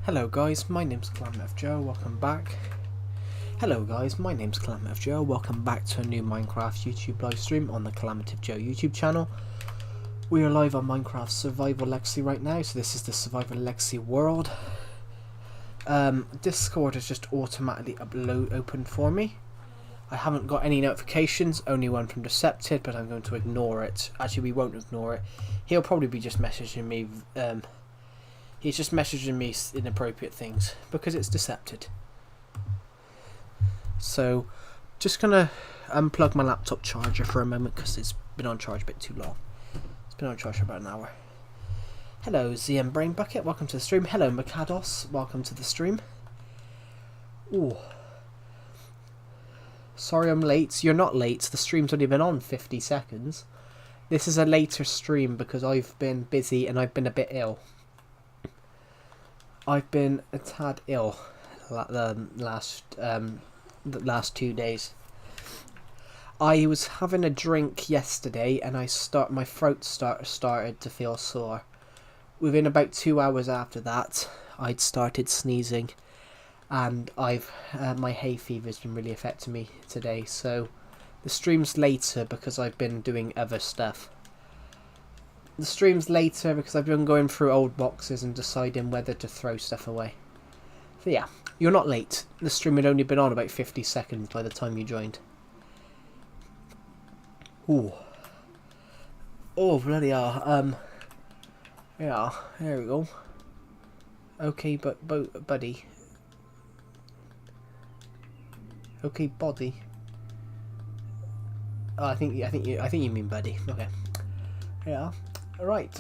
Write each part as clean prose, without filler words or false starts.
Hello guys, my name's Calamity Joe, welcome back. Hello guys, my name's Calamity Joe, welcome back to a new Minecraft YouTube live stream on the Calamity Joe YouTube channel. We are live on Minecraft Survival Legacy right now, so this is the Survival Legacy world. Discord has just automatically opened for me. I haven't got any notifications, only one from Decepted, but I'm going to ignore it. Actually, we won't ignore it. He'll probably be just messaging me, he's just messaging me inappropriate things, because it's Decepted. So, just gonna unplug my laptop charger for a moment, because it's been on charge a bit too long. It's been on charge for about an hour. Hello, ZM Brain Bucket, welcome to the stream. Hello, Mikados, welcome to the stream. Ooh. Sorry I'm late. You're not late. The stream's only been on 50 seconds. This is a later stream because I've been busy and I've been a bit ill. I've been a tad ill the last 2 days. I was having a drink yesterday and my throat started to feel sore. Within about 2 hours after that, I'd started sneezing. And my hay fever's been really affecting me today, so the stream's later because I've been doing other stuff. The stream's later because I've been going through old boxes and deciding whether to throw stuff away. So yeah, you're not late. The stream had only been on about 50 seconds by the time you joined. Ooh. Oh, bloody hell. Yeah, there we go. Okay, buddy. Okay, body. Oh, I think you mean buddy. Okay. Yeah. All right.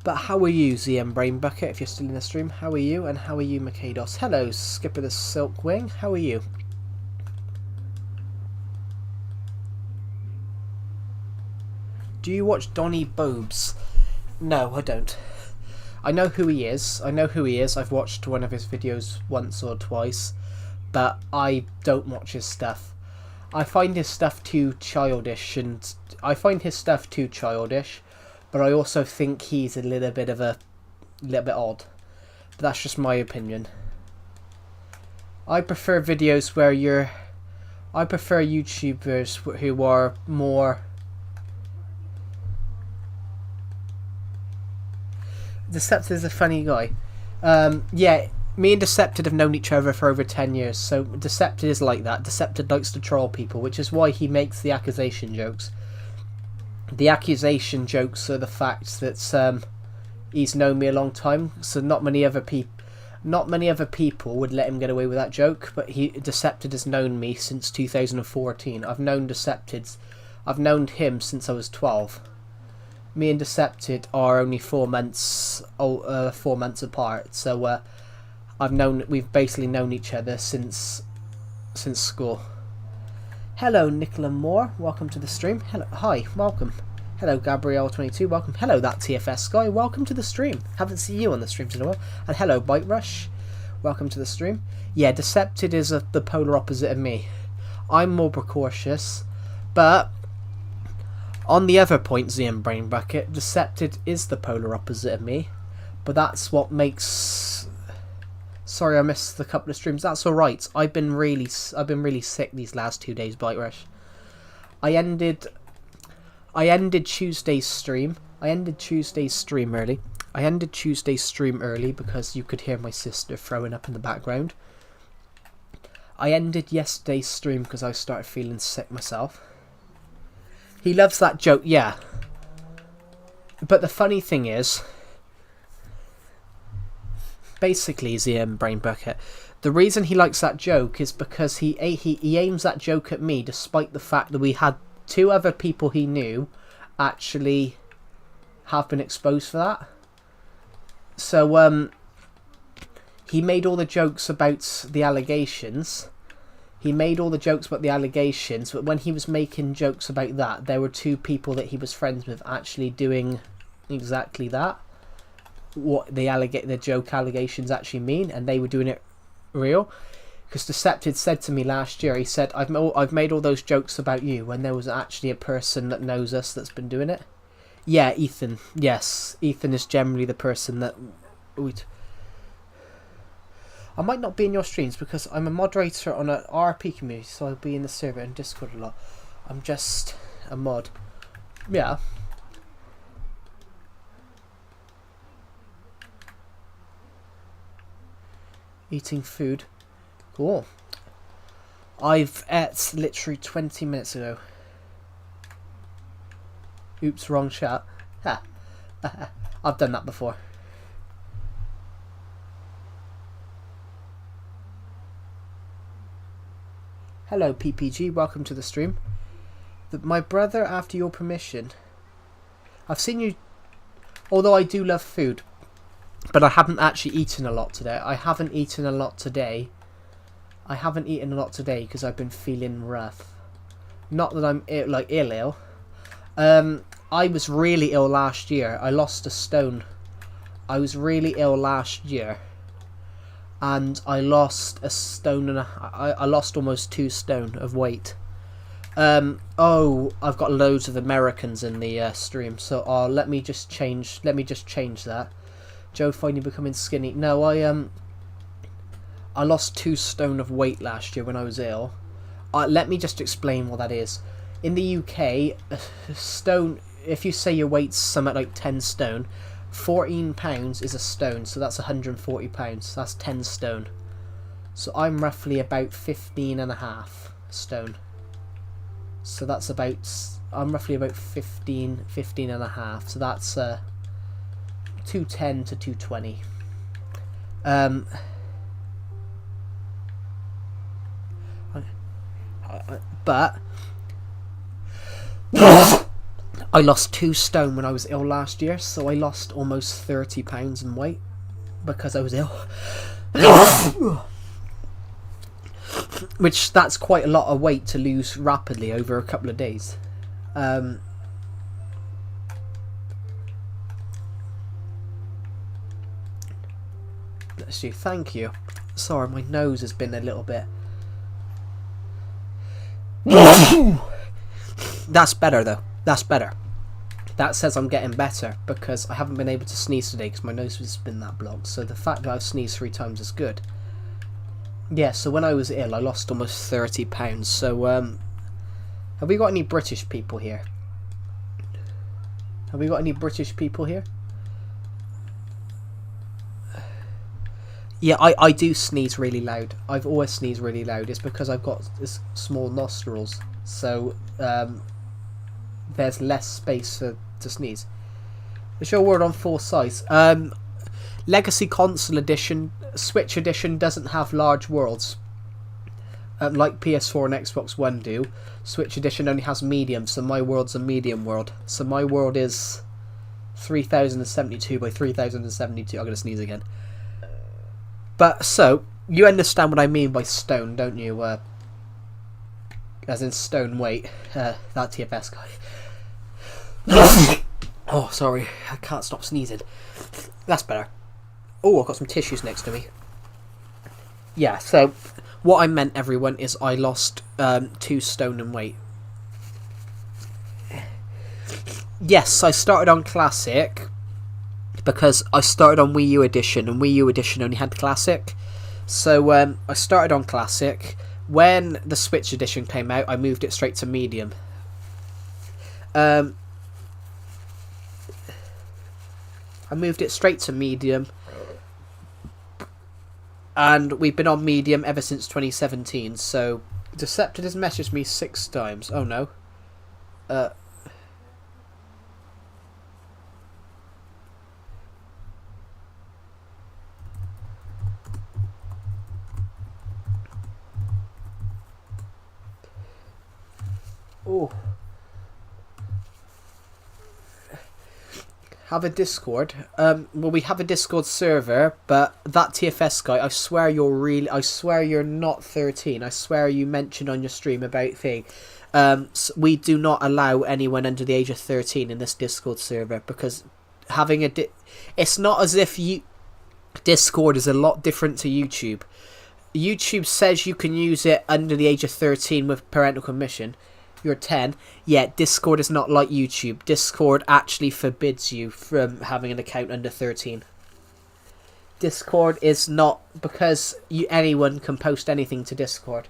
But how are you, ZM Brain Bucket? If you're still in the stream, how are you? And how are you, Mikados? Hello, Skipper the Silkwing. How are you? Do you watch Donny Bobes? No, I don't. I know who he is. I've watched one of his videos once or twice, but I don't watch his stuff. I find his stuff too childish, but I also think he's a little bit odd. But that's just my opinion. I prefer videos where I prefer YouTubers who are more... Decepted is a funny guy. Yeah, me and Decepted have known each other for over 10 years, so Decepted is like that. Decepted likes to troll people, which is why he makes the accusation jokes. The accusation jokes are the fact that he's known me a long time, so not many other people would let him get away with that joke, but Decepted has known me since 2014. I've known him since I was 12. Me and Decepted are only 4 months apart, so we've basically known each other since school. Hello, Nicola Moore, welcome to the stream. Hello, hi, welcome. Hello, Gabrielle22, welcome. Hello, that TFS guy, welcome to the stream. Haven't seen you on the stream in a while. And hello, Bite Rush, welcome to the stream. Yeah, Decepted is the polar opposite of me. I'm more precautious, but on the other point, ZM Brain Bucket, Decepted is the polar opposite of me, but that's what makes... Sorry I missed a couple of streams. That's alright. I've been really sick these last 2 days, Bite Rush. I ended Tuesday's stream. I ended Tuesday's stream early because you could hear my sister throwing up in the background. I ended yesterday's stream because I started feeling sick myself. He loves that joke, yeah. But the funny thing is, basically, ZM Brain Bucket, the reason he likes that joke is because he aims that joke at me, despite the fact that we had 2 other people he knew actually have been exposed for that. So, he made all the jokes about the allegations. But when he was making jokes about that, there were 2 people that he was friends with actually doing exactly that. What the joke allegations actually mean, and they were doing it real. Because Decepted said to me last year, he said, I've made all those jokes about you when there was actually a person that knows us that's been doing it. Yeah, Ethan. Yes, Ethan is generally the person that would... I might not be in your streams because I'm a moderator on an RP community, so I'll be in the server and Discord a lot. I'm just a mod. Yeah. Eating food. Cool. I've ate literally 20 minutes ago. Oops, wrong chat. Ha. I've done that before. Hello PPG, welcome to the stream. My brother, after your permission, I've seen you, although I do love food, but I haven't actually eaten a lot today. I haven't eaten a lot today because I've been feeling rough. Not that I'm ill. I was really ill last year. I lost a stone. I was really ill last year, and I lost a stone and I lost almost 2 stone of weight. Oh, I've got loads of Americans in the stream, so let me just change that. Joe finally becoming skinny. No, I lost 2 stone of weight last year when I was ill. Let me just explain what that is. In the UK, a stone, if you say your weight's something like 10 stone, 14 pounds is a stone, so that's 140 pounds. That's 10 stone. So I'm roughly about 15 and a half stone. So that's about, I'm roughly about 15 and a half. So that's 210 to 220. But I lost 2 stone when I was ill last year, so I lost almost 30 pounds in weight because I was ill. Which, that's quite a lot of weight to lose rapidly over a couple of days. Let's see, thank you. Sorry, my nose has been a little bit... That's better though. That's better. That says I'm getting better because I haven't been able to sneeze today because my nose has been that blocked. So the fact that I've sneezed 3 times is good. Yeah, so when I was ill, I lost almost 30 pounds. So, have we got any British people here? Have we got any British people here? Yeah, I do sneeze really loud. I've always sneezed really loud. It's because I've got small nostrils. So, there's less space to sneeze. Is your word on full size? Legacy Console Edition, Switch Edition doesn't have large worlds. Like PS4 and Xbox One do. Switch Edition only has medium, so my world's a medium world. So my world is 3072 by 3072. I'm going to sneeze again. But, so, you understand what I mean by stone, don't you? As in stone weight. That TFS guy. Oh, sorry. I can't stop sneezing. That's better. Oh, I've got some tissues next to me. Yeah, so what I meant, everyone, is I lost 2 stone in weight. Yes, I started on Classic because I started on Wii U Edition, and Wii U Edition only had Classic. So I started on Classic. When the Switch Edition came out, I moved it straight to Medium. I moved it straight to Medium. And we've been on Medium ever since 2017, so Decepted has messaged me 6 times. Oh no. Oh. Have a Discord. Well, we have a Discord server, but that TFS guy, I swear you're not 13. I swear you mentioned on your stream about thing. So we do not allow anyone under the age of 13 in this Discord server because having it's not as if Discord is a lot different to YouTube. YouTube says you can use it under the age of 13 with parental permission. You're 10. Yeah, Discord is not like YouTube. Discord actually forbids you from having an account under 13. Discord is not, because anyone can post anything to Discord.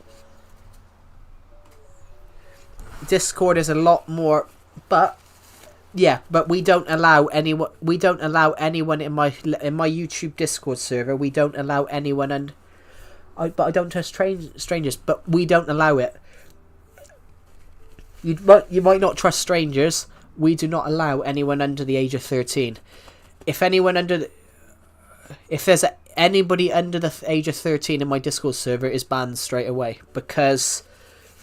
Discord is a lot more, but yeah, but we don't allow anyone. We don't allow anyone in my YouTube Discord server. We don't allow anyone, and but I don't trust strangers. But we don't allow it. You might not trust strangers. We do not allow anyone under the age of 13. If there's anybody under the age of 13 in my Discord server, is banned straight away, because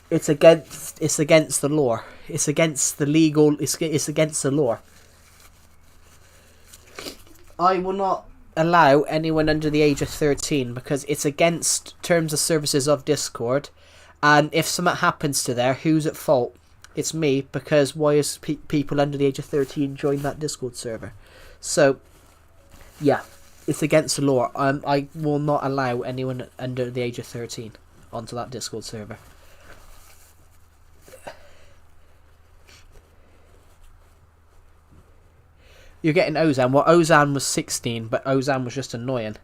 it's against the law. It's against the legal. It's against the law. I will not allow anyone under the age of 13 because it's against terms of services of Discord, and if something happens to there, who's at fault? It's me, because why is people under the age of 13 join that Discord server? So, yeah, it's against the law. I will not allow anyone under the age of 13 onto that Discord server. You're getting Ozan. Well, Ozan was 16, but Ozan was just annoying.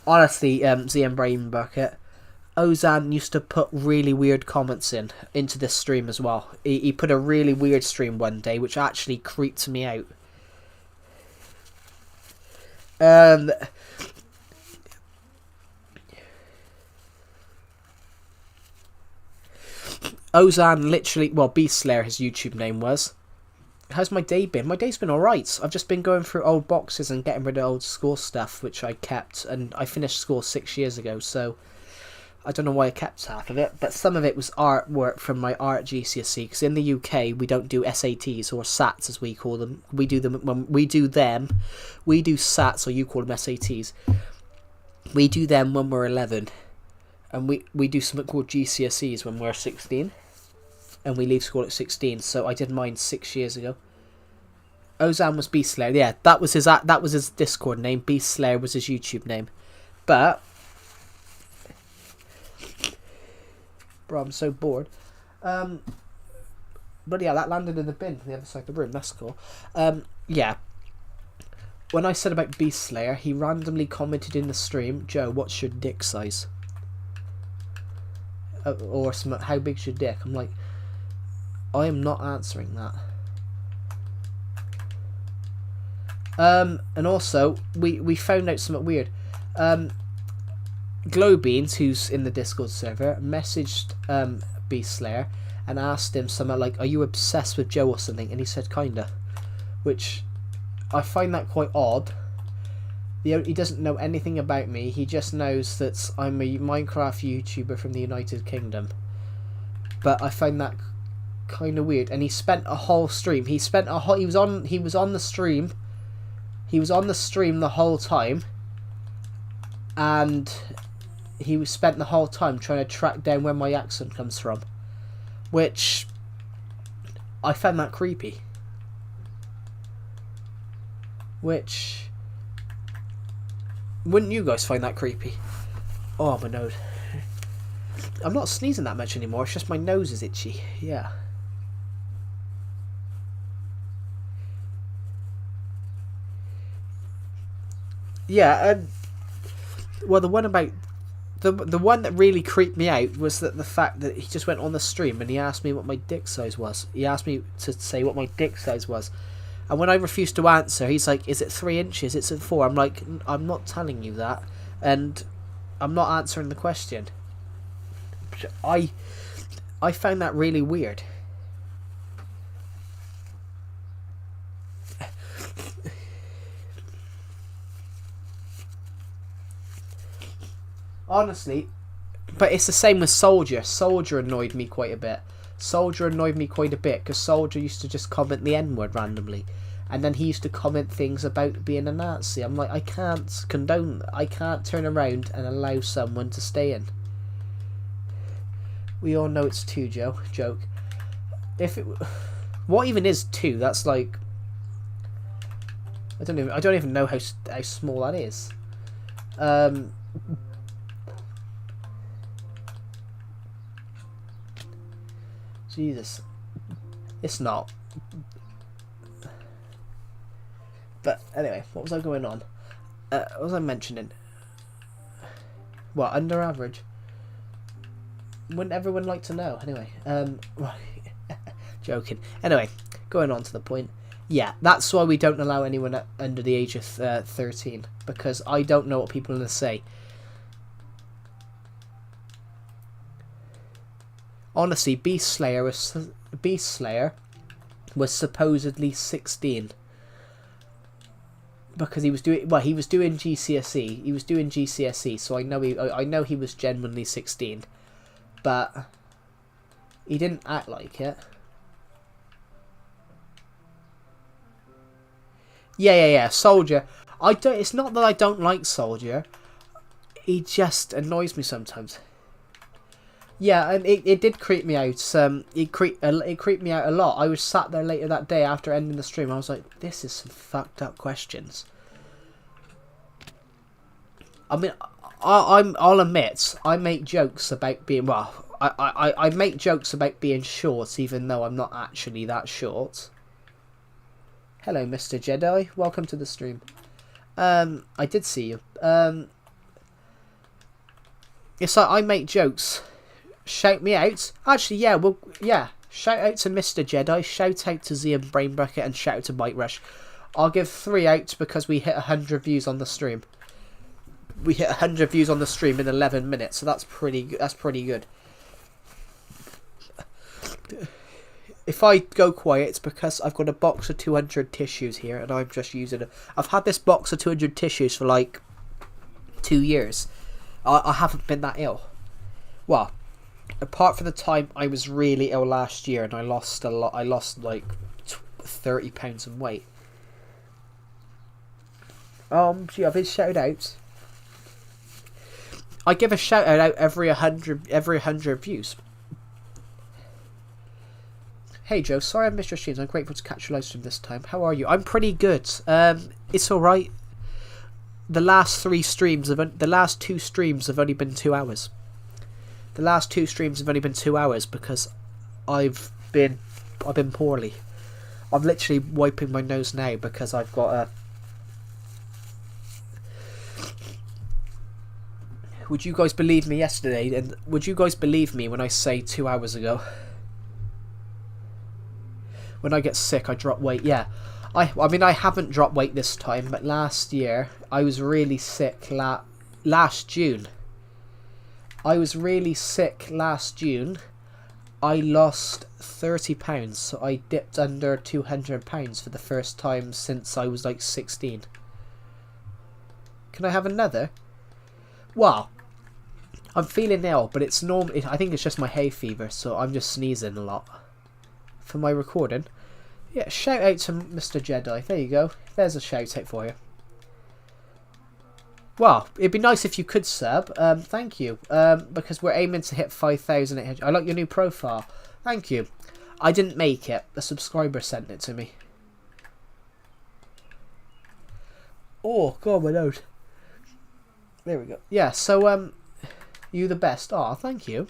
Honestly, ZM Brain Bucket, Ozan used to put really weird comments into this stream as well. He put a really weird stream one day, which actually creeped me out. Ozan literally, well, Beast Slayer, his YouTube name was. How's my day been? My day's been alright. I've just been going through old boxes and getting rid of old school stuff, which I kept, and I finished school 6 years ago, so I don't know why I kept half of it, but some of it was artwork from my art GCSE, because in the UK we don't do SATs, or SATs as we call them. We do SATs, or you call them SATs. We do them when we're 11, and we do something called GCSEs when we're 16. And we leave school at 16, so I did mine 6 years ago. Ozan was Beast Slayer. Yeah, that was his Discord name. Beast Slayer was his YouTube name. But bro, I'm so bored. But yeah, that landed in the bin on the other side of the room. That's cool. Yeah. When I said about Beast Slayer, he randomly commented in the stream, "Joe, what's your dick size?" Or some, "How big's your dick?" I'm like, I am not answering that. And also, we found out something weird. Glowbeans, who's in the Discord server, messaged Beast Slayer and asked him something like, "Are you obsessed with Joe or something?" And he said, "Kinda," which I find that quite odd. He doesn't know anything about me. He just knows that I'm a Minecraft YouTuber from the United Kingdom. But I find that kind of weird. And he spent a whole stream. He was on the stream. He was on the stream the whole time. And he spent the whole time trying to track down where my accent comes from, which I found that creepy. Which, wouldn't you guys find that creepy? Oh, my nose. I'm not sneezing that much anymore. It's just my nose is itchy. Yeah. Yeah, and well, the one about the one that really creeped me out was that the fact that he just went on the stream and he asked me what my dick size was. He asked me to say what my dick size was, and when I refused to answer, he's like, "Is it 3 inches? It's at 4." I'm like, "I'm not telling you that, and I'm not answering the question." I found that really weird. Honestly, but it's the same with Soldier. Soldier annoyed me quite a bit. Because Soldier used to just comment the N-word randomly. And then he used to comment things about being a Nazi. I'm like, I can't condone, I can't turn around and allow someone to stay in. We all know it's 2, Joe. Joke. What even is 2? That's like, I don't even know how small that is. Jesus. It's not. But anyway, what was I going on? What was I mentioning? What, under average? Wouldn't everyone like to know? Anyway, joking. Anyway, going on to the point. Yeah, that's why we don't allow anyone under the age of 13, because I don't know what people are going to say. Honestly, Beast Slayer was supposedly 16. Because he was doing GCSE. He was doing GCSE, so I know he was genuinely 16, but he didn't act like it. Yeah. Soldier. It's not that I don't like Soldier. He just annoys me sometimes. Yeah, and it did creep me out. It creeped me out a lot. I was sat there later that day after ending the stream. I was like, this is some fucked up questions. I mean, I'll admit, I make jokes about being, I make jokes about being short, even though I'm not actually that short. Hello, Mr. Jedi. Welcome to the stream. I did see you. It's like I make jokes. Shout me out. Actually, yeah. Shout out to Mr. Jedi. Shout out to Z and Brain Bucket, and shout out to Bite Rush. I'll give 3 out because we hit 100 views on the stream. We hit 100 views on the stream in 11 minutes, so that's pretty good. If I go quiet, it's because I've got a box of 200 tissues here, and I'm just using it. I've had this box of 200 tissues for like 2 years. I haven't been that ill. Well, apart from the time I was really ill last year and I lost a lot. I lost like 30 pounds in weight. Gee, I've been shouted out. I give a shout out every 100 views. Hey Joe, sorry I missed your streams. I'm grateful to catch your live stream this time. How are you? I'm pretty good. It's all right. The last 2 streams have only been 2 hours. The last 2 streams have only been 2 hours because I've been poorly. I'm literally wiping my nose now because I've got a. Would you guys believe me yesterday? And would you guys believe me when I say 2 hours ago? When I get sick, I drop weight. Yeah, I mean I haven't dropped weight this time, but last year I was really sick. Last June. I was really sick last June. I lost 30 pounds, so I dipped under 200 pounds for the first time since I was like 16. Can I have another? Well, I'm feeling ill, but it's normal. I think it's just my hay fever, so I'm just sneezing a lot. For my recording. Yeah, shout out to Mr. Jedi. There you go. There's a shout out for you. Well, it'd be nice if you could sub. Thank you. Because we're aiming to hit 5,800. I like your new profile. Thank you. I didn't make it. A subscriber sent it to me. Oh, God, my nose. There we go. Yeah, so, you the best. Oh, thank you.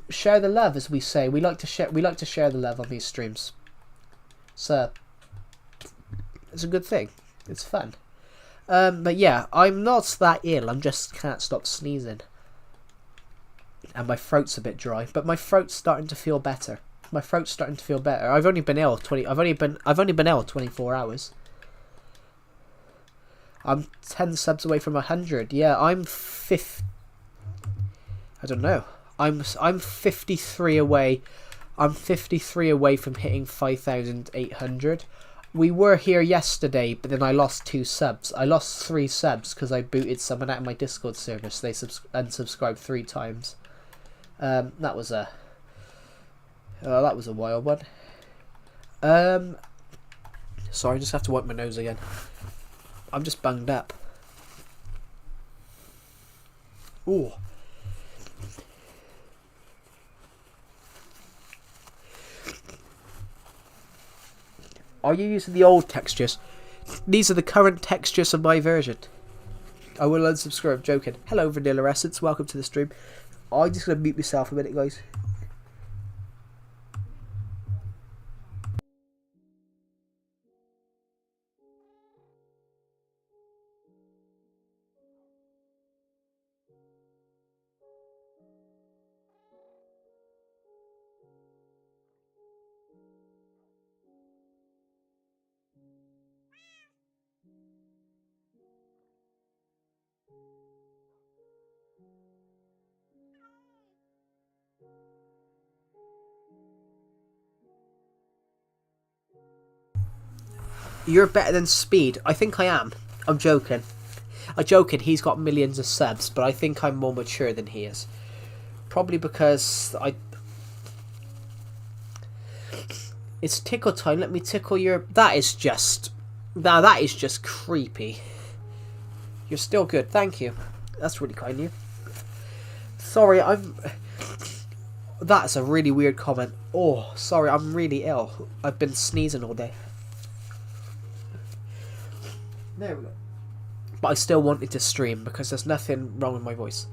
Share the love, as we say. We like to share the love on these streams. So it's a good thing. It's fun. But yeah, I'm not that ill. I just can't stop sneezing, and my throat's a bit dry. But my throat's starting to feel better. I've only been ill 24 hours. I'm 10 subs away from 100. Yeah, I'm 50. I don't know. I'm 53 away. I'm 53 away from hitting 5,800. We were here yesterday, but then I lost 2 subs. I lost 3 subs because I booted someone out of my Discord service. They unsubscribed 3 times. That was a wild one. Sorry, I just have to wipe my nose again. I'm just bunged up. Ooh. Are you using the old textures? These are the current textures of my version. I will unsubscribe, joking. Hello, Vanilla Essence. Welcome to the stream. I'm just going to mute myself a minute, guys. You're better than Speed. I think I am. I'm joking. I'm joking. He's got millions of subs, but I think I'm more mature than he is. Probably because I... It's tickle time. Let me tickle your... That is just... Now that is just creepy. You're still good. Thank you. That's really kind of you. Sorry, I'm... That's a really weird comment. Oh, sorry, I'm really ill. I've been sneezing all day. There we go. But I still wanted to stream because there's nothing wrong with my voice.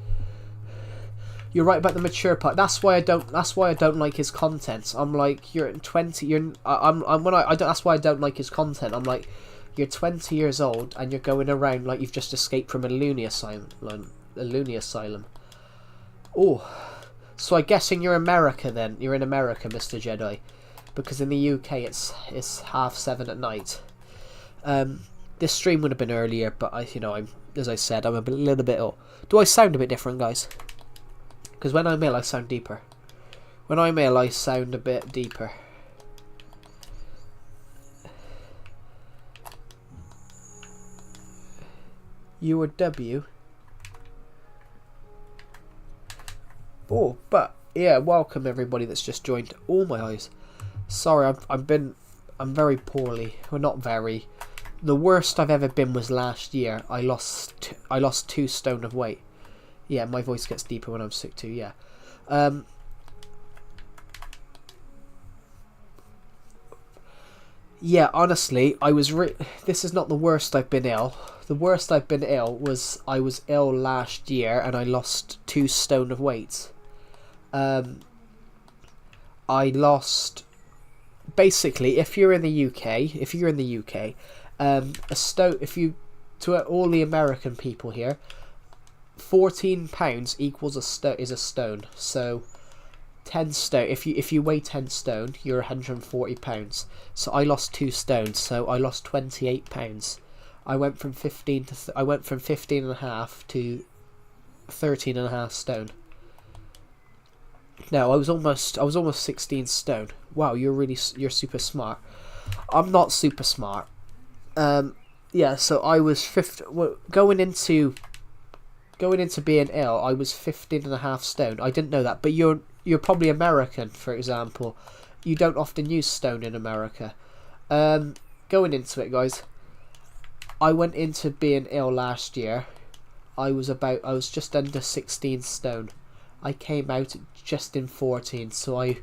You're right about the mature part. That's why I don't. That's why I don't like his content. I'm like, you're 20. You're. That's why I don't like his content. I'm like, you're 20 years old and you're going around like you've just escaped from a loony asylum. Oh, so I'm guessing you're America then. You're in America, Mr. Jedi, because in the UK it's 7:30 at night. This stream would have been earlier, but I'm as I said, I'm a little bit ill. Do I sound a bit different, guys? Because when I'm ill, I sound deeper. When I'm ill, I sound a bit deeper. You or W? Oh, but yeah, welcome everybody that's just joined. Oh my eyes. Sorry, I'm very poorly. Well, not very. The worst I've ever been was last year. I lost 2 stone of weight. Yeah, my voice gets deeper when I'm sick too. Yeah. Yeah, honestly, this is not the worst I've been ill. The worst I've been ill was I was ill last year and I lost 2 stone of weight. I lost basically if you're in the UK, to all the American people here, £14 equals a stone. So 10 stone. If you weigh 10 stone, you're £140. So I lost 2 stones. So I lost £28. I went from 15 and a half to 13 and a half stone. No, I was almost 16 stone. Wow, you're super smart. I'm not super smart. Yeah, so I was going into being ill. I was 15 and a half stone. I didn't know that, but you're probably American, for example. You don't often use stone in America. Going into it, guys. I went into being ill last year. I was just under 16 stone. I came out just in 14, so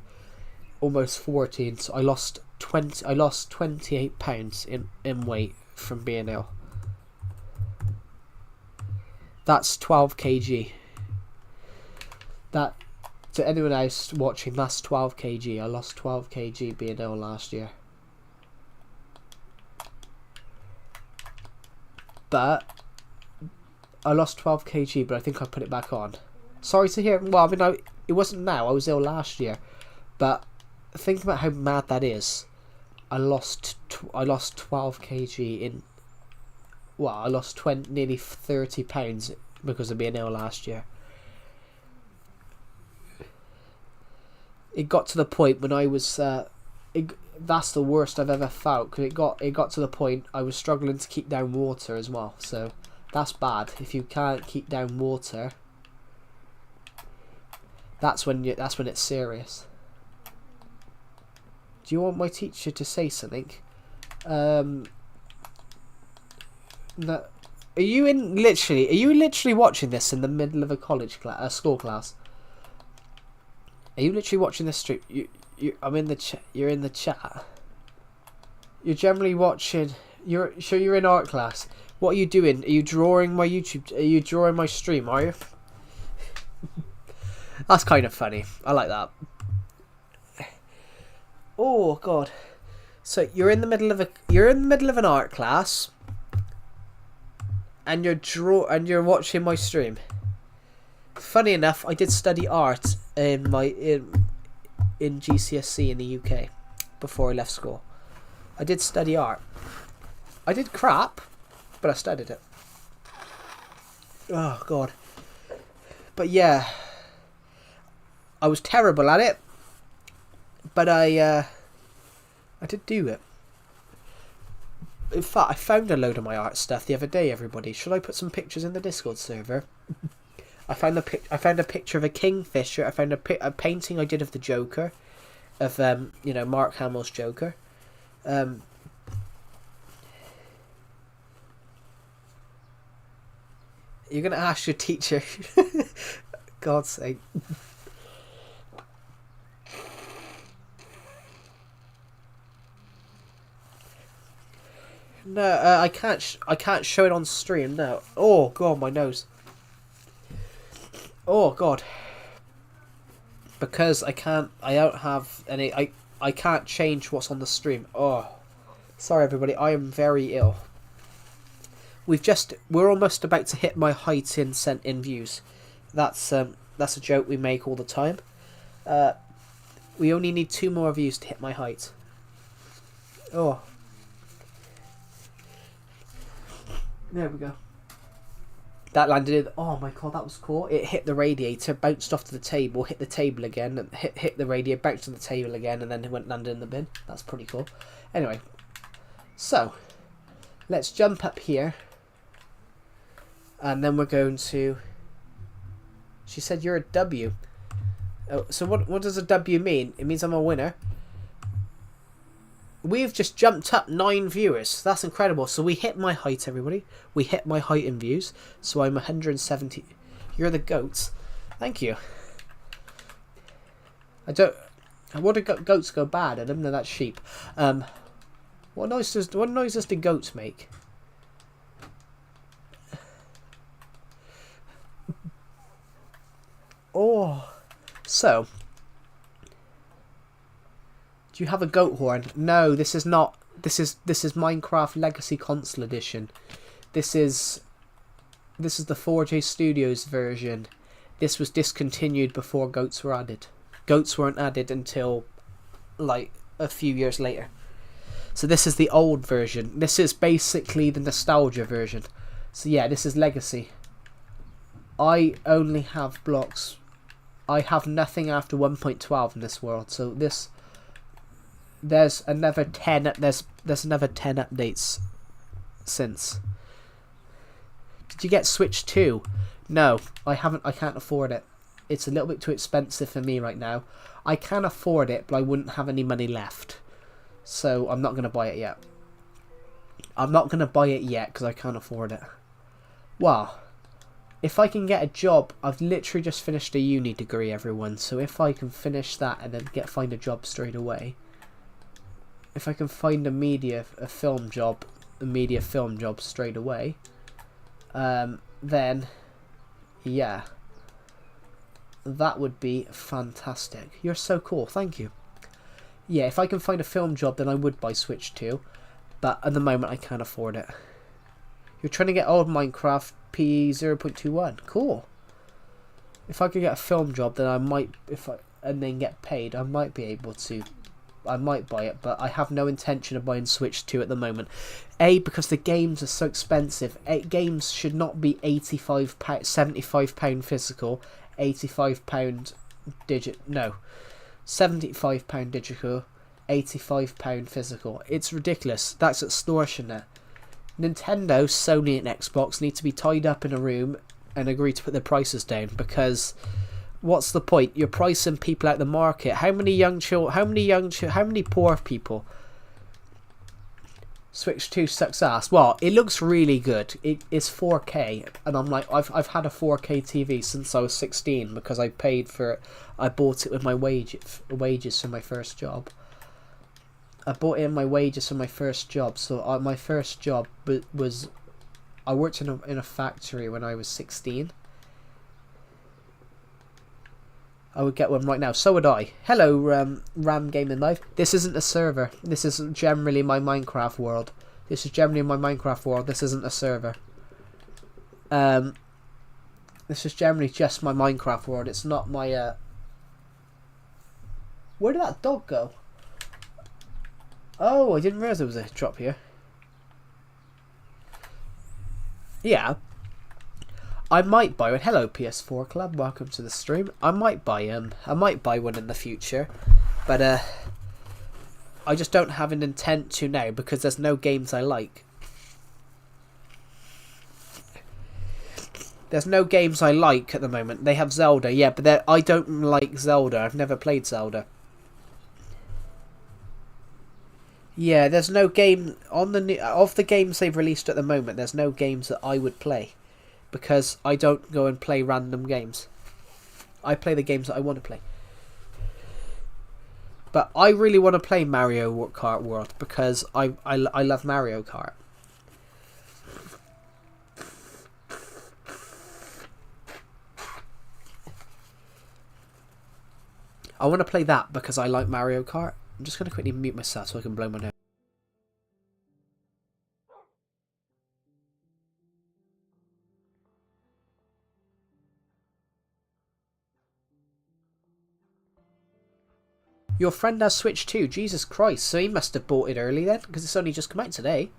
almost 14. So I lost 28 pounds in weight from being ill. That's 12 kg. That, to anyone else watching, that's 12 kg. I lost 12 kg being ill last year. But I lost 12 kg, but I think I put it back on. Sorry to hear. Well, I mean, it wasn't now. I was ill last year, but think about how mad that is. I lost 12 kg in. Well, I lost nearly 30 pounds because of being ill last year. It got to the point when I was. That's the worst I've ever felt, because it got to the point I was struggling to keep down water as well. So that's bad. If you can't keep down water, that's when it's serious. Do you want my teacher to say something? No. Are you literally watching this in the middle of a school class? Are you literally watching this stream? I'm in the chat. You're in the chat. You're generally watching. You're in art class. What are you doing? Are you drawing my YouTube? Are you drawing my stream? Are you? That's kind of funny. I like that. Oh God. So you're in the middle of an art class, and you're watching my stream. Funny enough, I did study art in GCSE in the UK before I left school. I did study art. I did crap, but I studied it. Oh God. But yeah, I was terrible at it, but I did do it. In fact, I found a load of my art stuff the other day, everybody. Should I put some pictures in the Discord server? I found a picture of a kingfisher. I found a painting I did of the Joker, of you know, Mark Hamill's Joker. You're gonna ask your teacher. God's sake. No, I can't. I can't show it on stream. No. Oh God, my nose. Oh God. Because I can't. I don't have any. I can't change what's on the stream. Oh, sorry everybody. I am very ill. We're almost about to hit my height in views. That's a joke we make all the time. We only need 2 more views to hit my height. Oh. There we go. That landed in. Oh my God, that was cool. It hit the radiator, bounced off to the table, hit the table again, and hit the radiator, bounced to the table again, and then it landed in the bin. That's pretty cool. Anyway, so let's jump up here, and then we're going to. She said you're a W. Oh, so what does a W mean? It means I'm a winner. We've just jumped up 9 viewers. That's incredible. So we hit my height, everybody. We hit my height in views. So I'm 170. You're the goats. Thank you. I don't. What do goats go bad? I don't know. That's sheep. What noise does the goats make? Oh, so. Do you have a goat horn? No, this is not. This is Minecraft Legacy Console Edition. This is the 4J Studios version. This was discontinued before goats were added. Goats weren't added until like a few years later. So this is the old version. This is basically the nostalgia version. So yeah, this is Legacy. I only have blocks. I have nothing after 1.12 in this world. So this. There's another 10. There's another 10 updates since. Did you get Switch 2? No, I haven't. I can't afford it. It's a little bit too expensive for me right now. I can afford it, but I wouldn't have any money left, so I'm not gonna buy it yet. I'm not gonna buy it yet because I can't afford it. Well, if I can get a job, I've literally just finished a uni degree, everyone. So if I can finish that and then find a job straight away. If I can find a media film job straight away, then yeah, that would be fantastic. You're so cool, thank you. Yeah, if I can find a film job, then I would buy Switch 2, but at the moment I can't afford it. You're trying to get old Minecraft P 0.21. Cool. If I could get a film job, then I might, and then get paid, I might be able to. I might buy it, but I have no intention of buying Switch 2 at the moment. A, because the games are so expensive. Games should not be £85, £75 physical, £85 no, £75 digital, £85 physical. It's ridiculous. That's extortionate. Nintendo, Sony, and Xbox need to be tied up in a room and agree to put their prices down, because what's the point? You're pricing people out the market. How many poor people? Switch 2 sucks ass. Well, it looks really good. It is 4K, and I'm like, I've had a 4K TV since I was 16 because I paid for it. I bought it with my wages for my first job. I bought in my wages for my first job. So my first job was, I worked in a factory when I was 16. I would get one right now. So would I. Hello, Ram Gaming Live. This isn't a server. This is generally my Minecraft world. This is This isn't a server. This is generally just my Minecraft world. It's not my. Where did that dog go? Oh, I didn't realize there was a drop here. Yeah. I might buy one. Hello, PS4 Club. Welcome to the stream. I might buy one in the future, but I just don't have an intent to now because there's no games I like. There's no games I like at the moment. They have Zelda, yeah, but I don't like Zelda. I've never played Zelda. Yeah, there's no game on of the games they've released at the moment. There's no games that I would play because I don't go and play random games. I play the games that I want to play. But I really want to play Mario Kart World because I love Mario Kart. I want to play that because I like Mario Kart. I'm just going to quickly mute myself so I can blow my nose. Your friend has Switch too. Jesus Christ. So he must have bought it early then because it's only just come out today.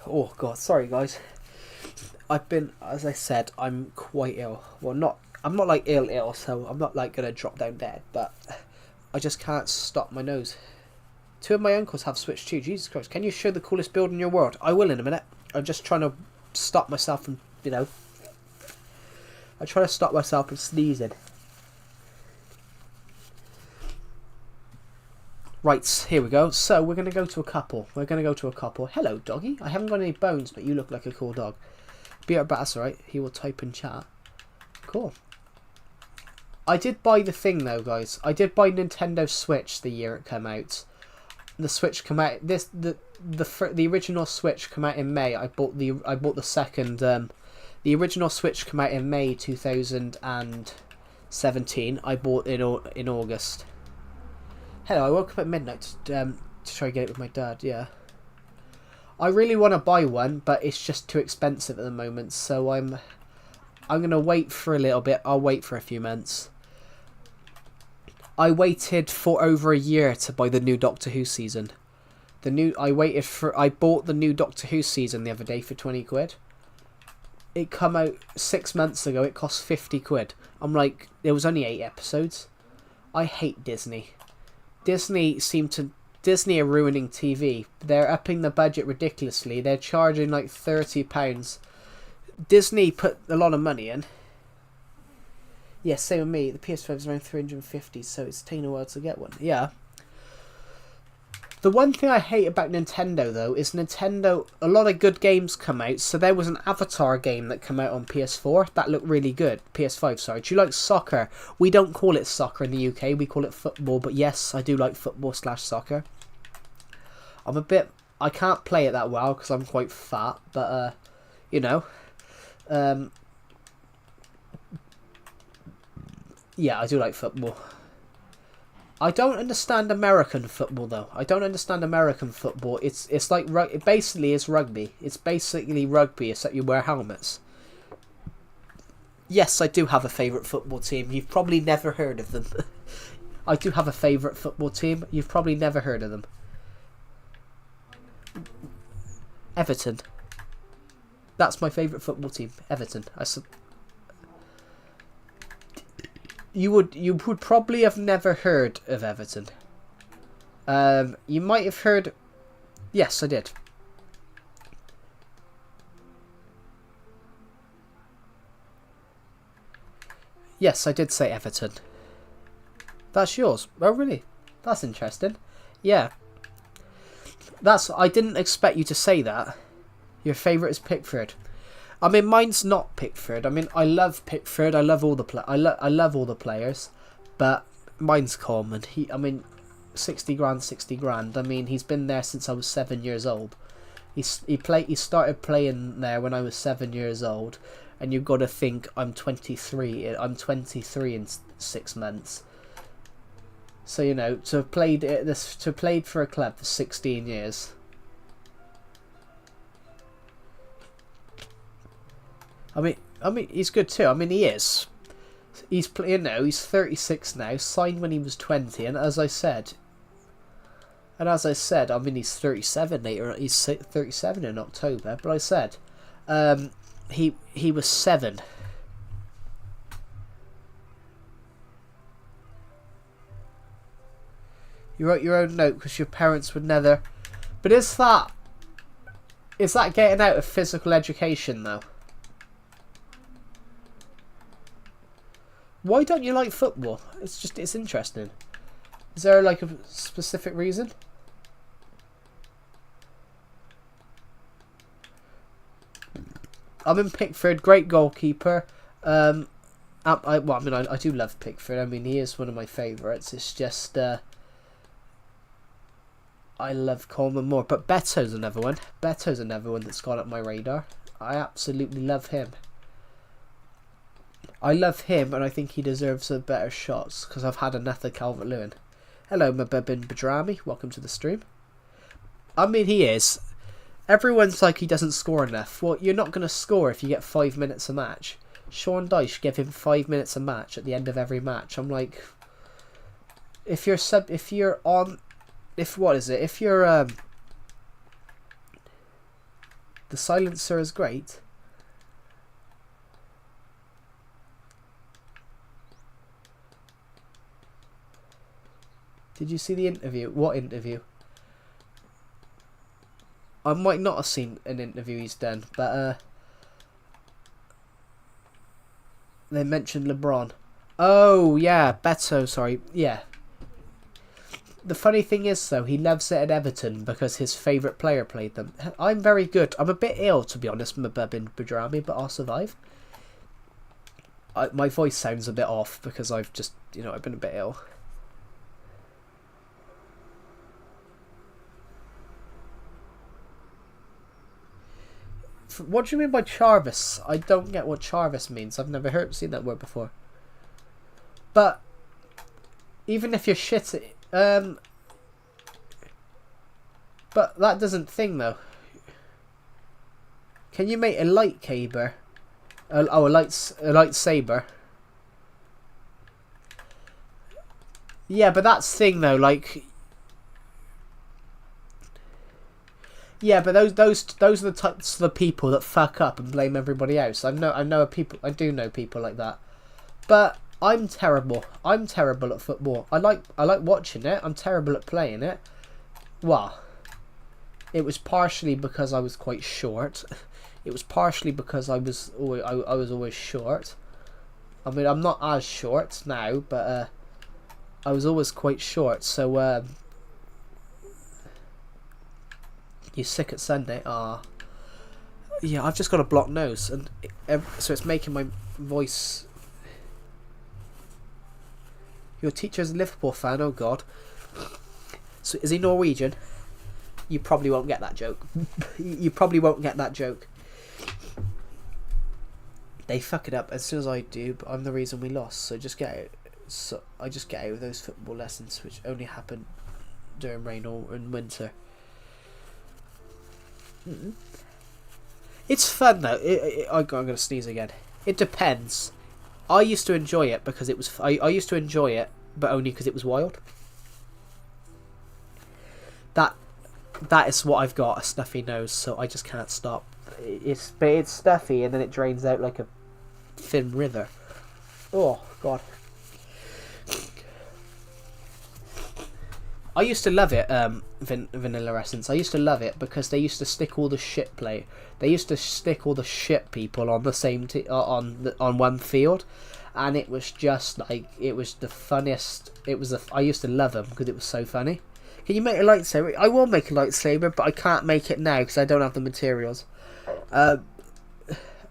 Oh God, sorry guys. I've been, as I said, I'm quite ill. Well, I'm not like ill, so I'm not like gonna drop down dead, but I just can't stop my nose. 2 of my uncles have Switch too. Jesus Christ, can you show the coolest build in your world? I will in a minute. I'm just trying to stop myself from, I try to stop myself from sneezing. Right, here we go. So we're gonna go to a couple. Hello, doggy. I haven't got any bones, but you look like a cool dog. Be right back, that's alright. He will type in chat. Cool. I did buy the thing though, guys. I did buy Nintendo Switch the year it came out. The Switch came out. The original Switch came out in May. I bought the second. The original Switch came out in May 2017. I bought it in August. Hello, I woke up at midnight to try and get it with my dad. Yeah. I really want to buy one, but it's just too expensive at the moment, so I'm gonna wait for a little bit. I'll wait for a few months. I waited for over a year to buy the new Doctor Who season. I bought the new Doctor Who season the other day for 20 quid. It come out 6 months ago. It cost 50 quid. I'm like, there was only 8 episodes. I hate Disney. Disney are ruining TV. They're upping the budget ridiculously. They're charging like £30. Disney put a lot of money in. Yeah, same with me. The PS5 is around 350, so it's taking a while to get one. Yeah. The one thing I hate about Nintendo, though, is a lot of good games come out. So there was an Avatar game that came out on PS4. That looked really good. PS5, sorry. Do you like soccer? We don't call it soccer in the UK. We call it football. But yes, I do like football/soccer. I can't play it that well because I'm quite fat. But, yeah, I do like football. I don't understand American football though. It's like it basically is rugby. It's basically rugby except you wear helmets. Yes, I do have a favourite football team. You've probably never heard of them. I do have a favourite football team. You've probably never heard of them. Everton. That's my favourite football team. Everton. You would probably have never heard of Everton. You might have heard. Yes, I did. Yes, I did say Everton. That's yours. Oh, really? That's interesting. Yeah. I didn't expect you to say that. Your favourite is Pickford. I mean, mine's not Pickford. I mean, I love Pickford. I love all the I love all the players, but mine's Coleman. 60 grand, 60 grand. I mean, he's been there since I was 7 years old. He started playing there when I was 7 years old, and you've got to think I'm 23. I'm 23 in 6 months. So to have played for a club for 16 years. I mean, he's good too. I mean, he is. He's 36 now. Signed when he was 20, and as I said, I mean, he's 37 later. He's 37 in October. But I said, he was 7. You wrote your own note because your parents would never. But is that getting out of physical education though? Why don't you like football? It's interesting. Is there like a specific reason? I'm in Pickford, great goalkeeper. I do love Pickford. I mean, he is one of my favourites. It's just I love Coleman more. But Beto's another one. Beto's another one that's gone up my radar. I absolutely love him. I love him, and I think he deserves a better shots because I've had enough of Calvert-Lewin. Hello, Mababin Badrami. Welcome to the stream. I mean, he is. Everyone's like he doesn't score enough. Well, you're not going to score if you get 5 minutes a match. Sean Dyche give him 5 minutes a match at the end of every match. I'm like, if you're the silencer is great. Did you see the interview? What interview? I might not have seen an interview he's done, but they mentioned LeBron. Oh yeah, Beto. Sorry, yeah. The funny thing is, though, he loves it at Everton because his favourite player played them. I'm very good. I'm a bit ill, to be honest, Mababin Badrami, but I'll survive. My voice sounds a bit off because I've just, I've been a bit ill. What do you mean by Charvis? I don't get what Charvis means. I've never seen that word before. But even if you're shit, but that doesn't thing though. Can you make a lightsaber? A lightsaber. Yeah, but that's thing though. Like. Yeah, but those are the types of the people that fuck up and blame everybody else. I do know people like that. But I'm terrible. I'm terrible at football. I like watching it. I'm terrible at playing it. Well, it was partially because I was quite short. It was partially because I was always short. I mean, I'm not as short now, but I was always quite short. So you sick at Sunday? Ah, yeah. I've just got a blocked nose, and so it's making my voice. Your teacher's a Liverpool fan. Oh God. So is he Norwegian? You probably won't get that joke. You probably won't get that joke. They fuck it up as soon as I do, but I'm the reason we lost. So just get out. So I just get out of those football lessons, which only happen during rain or in winter. It's fun though. I'm going to sneeze again. It depends. I used to enjoy it because it was. I used to enjoy it, but only because it was wild. That is what I've got, a stuffy nose, so I just can't stop. It's stuffy and then it drains out like a thin river. Oh God. I used to love it, Vanilla Essence. I used to love it because they used to stick all the shit They used to stick all the shit people on the same on one field, and it was just like it was the funniest. I used to love them because it was so funny. Can you make a lightsaber? I will make a lightsaber, but I can't make it now because I don't have the materials. A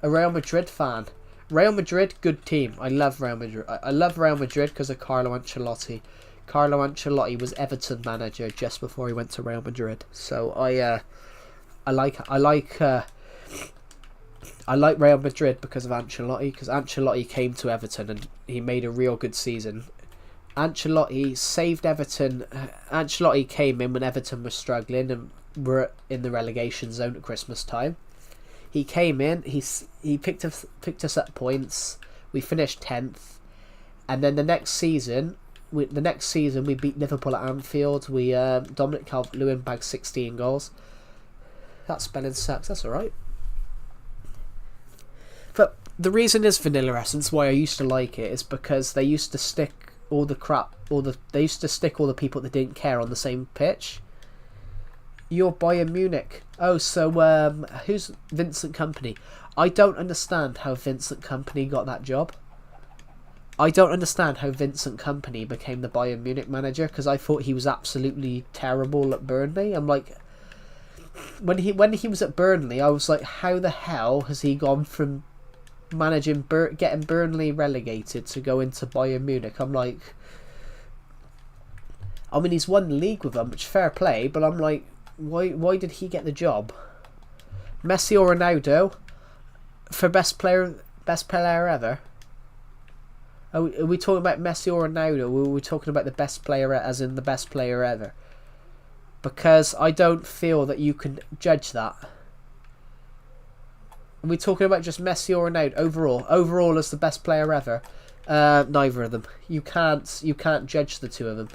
Real Madrid fan. Real Madrid, good team. I love Real Madrid. I love Real Madrid because of Carlo Ancelotti. Carlo Ancelotti was Everton manager just before he went to Real Madrid. So I like Real Madrid because of Ancelotti, because Ancelotti came to Everton and he made a real good season. Ancelotti saved Everton. Ancelotti came in when Everton were struggling and were in the relegation zone at Christmas time. He came in. He picked us up points. We finished 10th, and then the next season we beat Liverpool at Anfield. We Dominic Calvert-Lewin bagged 16 goals. That spelling sucks. That's all right. But the reason is Vanilla Essence. Why I used to like it is because they used to stick all the crap, they used to stick all the people that didn't care on the same pitch. You're Bayern Munich. Oh, so who's Vincent Kompany? I don't understand how Vincent Kompany got that job. I don't understand how Vincent Kompany became the Bayern Munich manager, because I thought he was absolutely terrible at Burnley. I'm like, when he was at Burnley, I was like, how the hell has he gone from managing getting Burnley relegated to go into Bayern Munich? I'm like, I mean, he's won the league with them, which fair play, but I'm like, why did he get the job? Messi or Ronaldo for best player ever? Are we talking about Messi or Ronaldo? Or are we talking about the best player, as in the best player ever? Because I don't feel that you can judge that. Are we talking about just Messi or Ronaldo overall as the best player ever? Neither of them. You can't judge the two of them.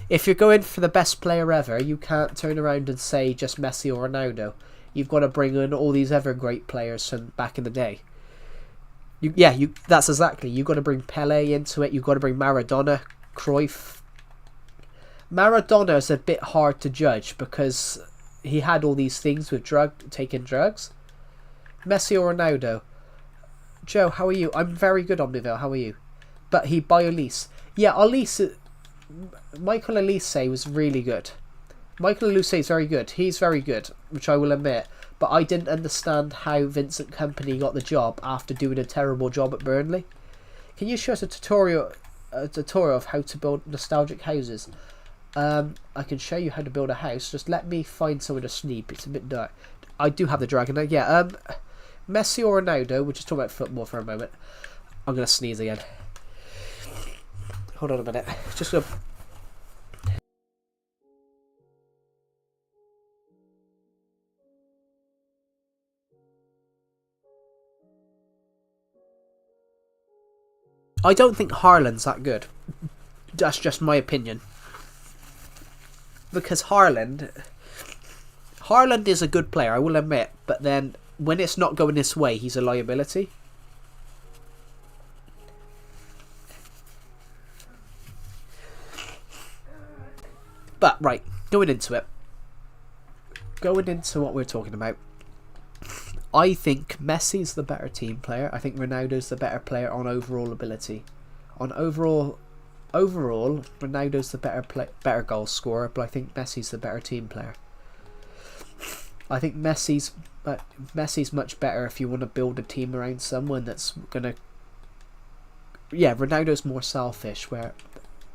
If you're going for the best player ever, you can't turn around and say just Messi or Ronaldo. You've got to bring in all these other great players from back in the day. That's exactly. You've got to bring Pele into it. You've got to bring Maradona, Cruyff. Maradona is a bit hard to judge because he had all these things with taking drugs. Messi or Ronaldo? Joe, how are you? I'm very good on Miville. How are you? But he by Olise. Yeah, Olise. Michael Olise was really good. Michael Olise is very good. He's very good, which I will admit. But I didn't understand how Vincent Kompany got the job after doing a terrible job at Burnley. Can you show us a tutorial of how to build nostalgic houses? I can show you how to build a house. Just let me find somewhere to sleep. It's a bit dark. I do have the dragon. Yeah. Messi or Ronaldo? We'll just talk about football for a moment. I'm gonna sneeze again. Hold on a minute. Just gonna. I don't think Haaland's that good. That's just my opinion. Because Haaland is a good player, I will admit, but then when it's not going this way, he's a liability. But, right, going into what we're talking about, I think Messi's the better team player. I think Ronaldo's the better player on overall ability. On overall, Ronaldo's the better goal scorer, but I think Messi's the better team player. I think Messi's much better if you want to build a team around someone that's gonna. Yeah, Ronaldo's more selfish, where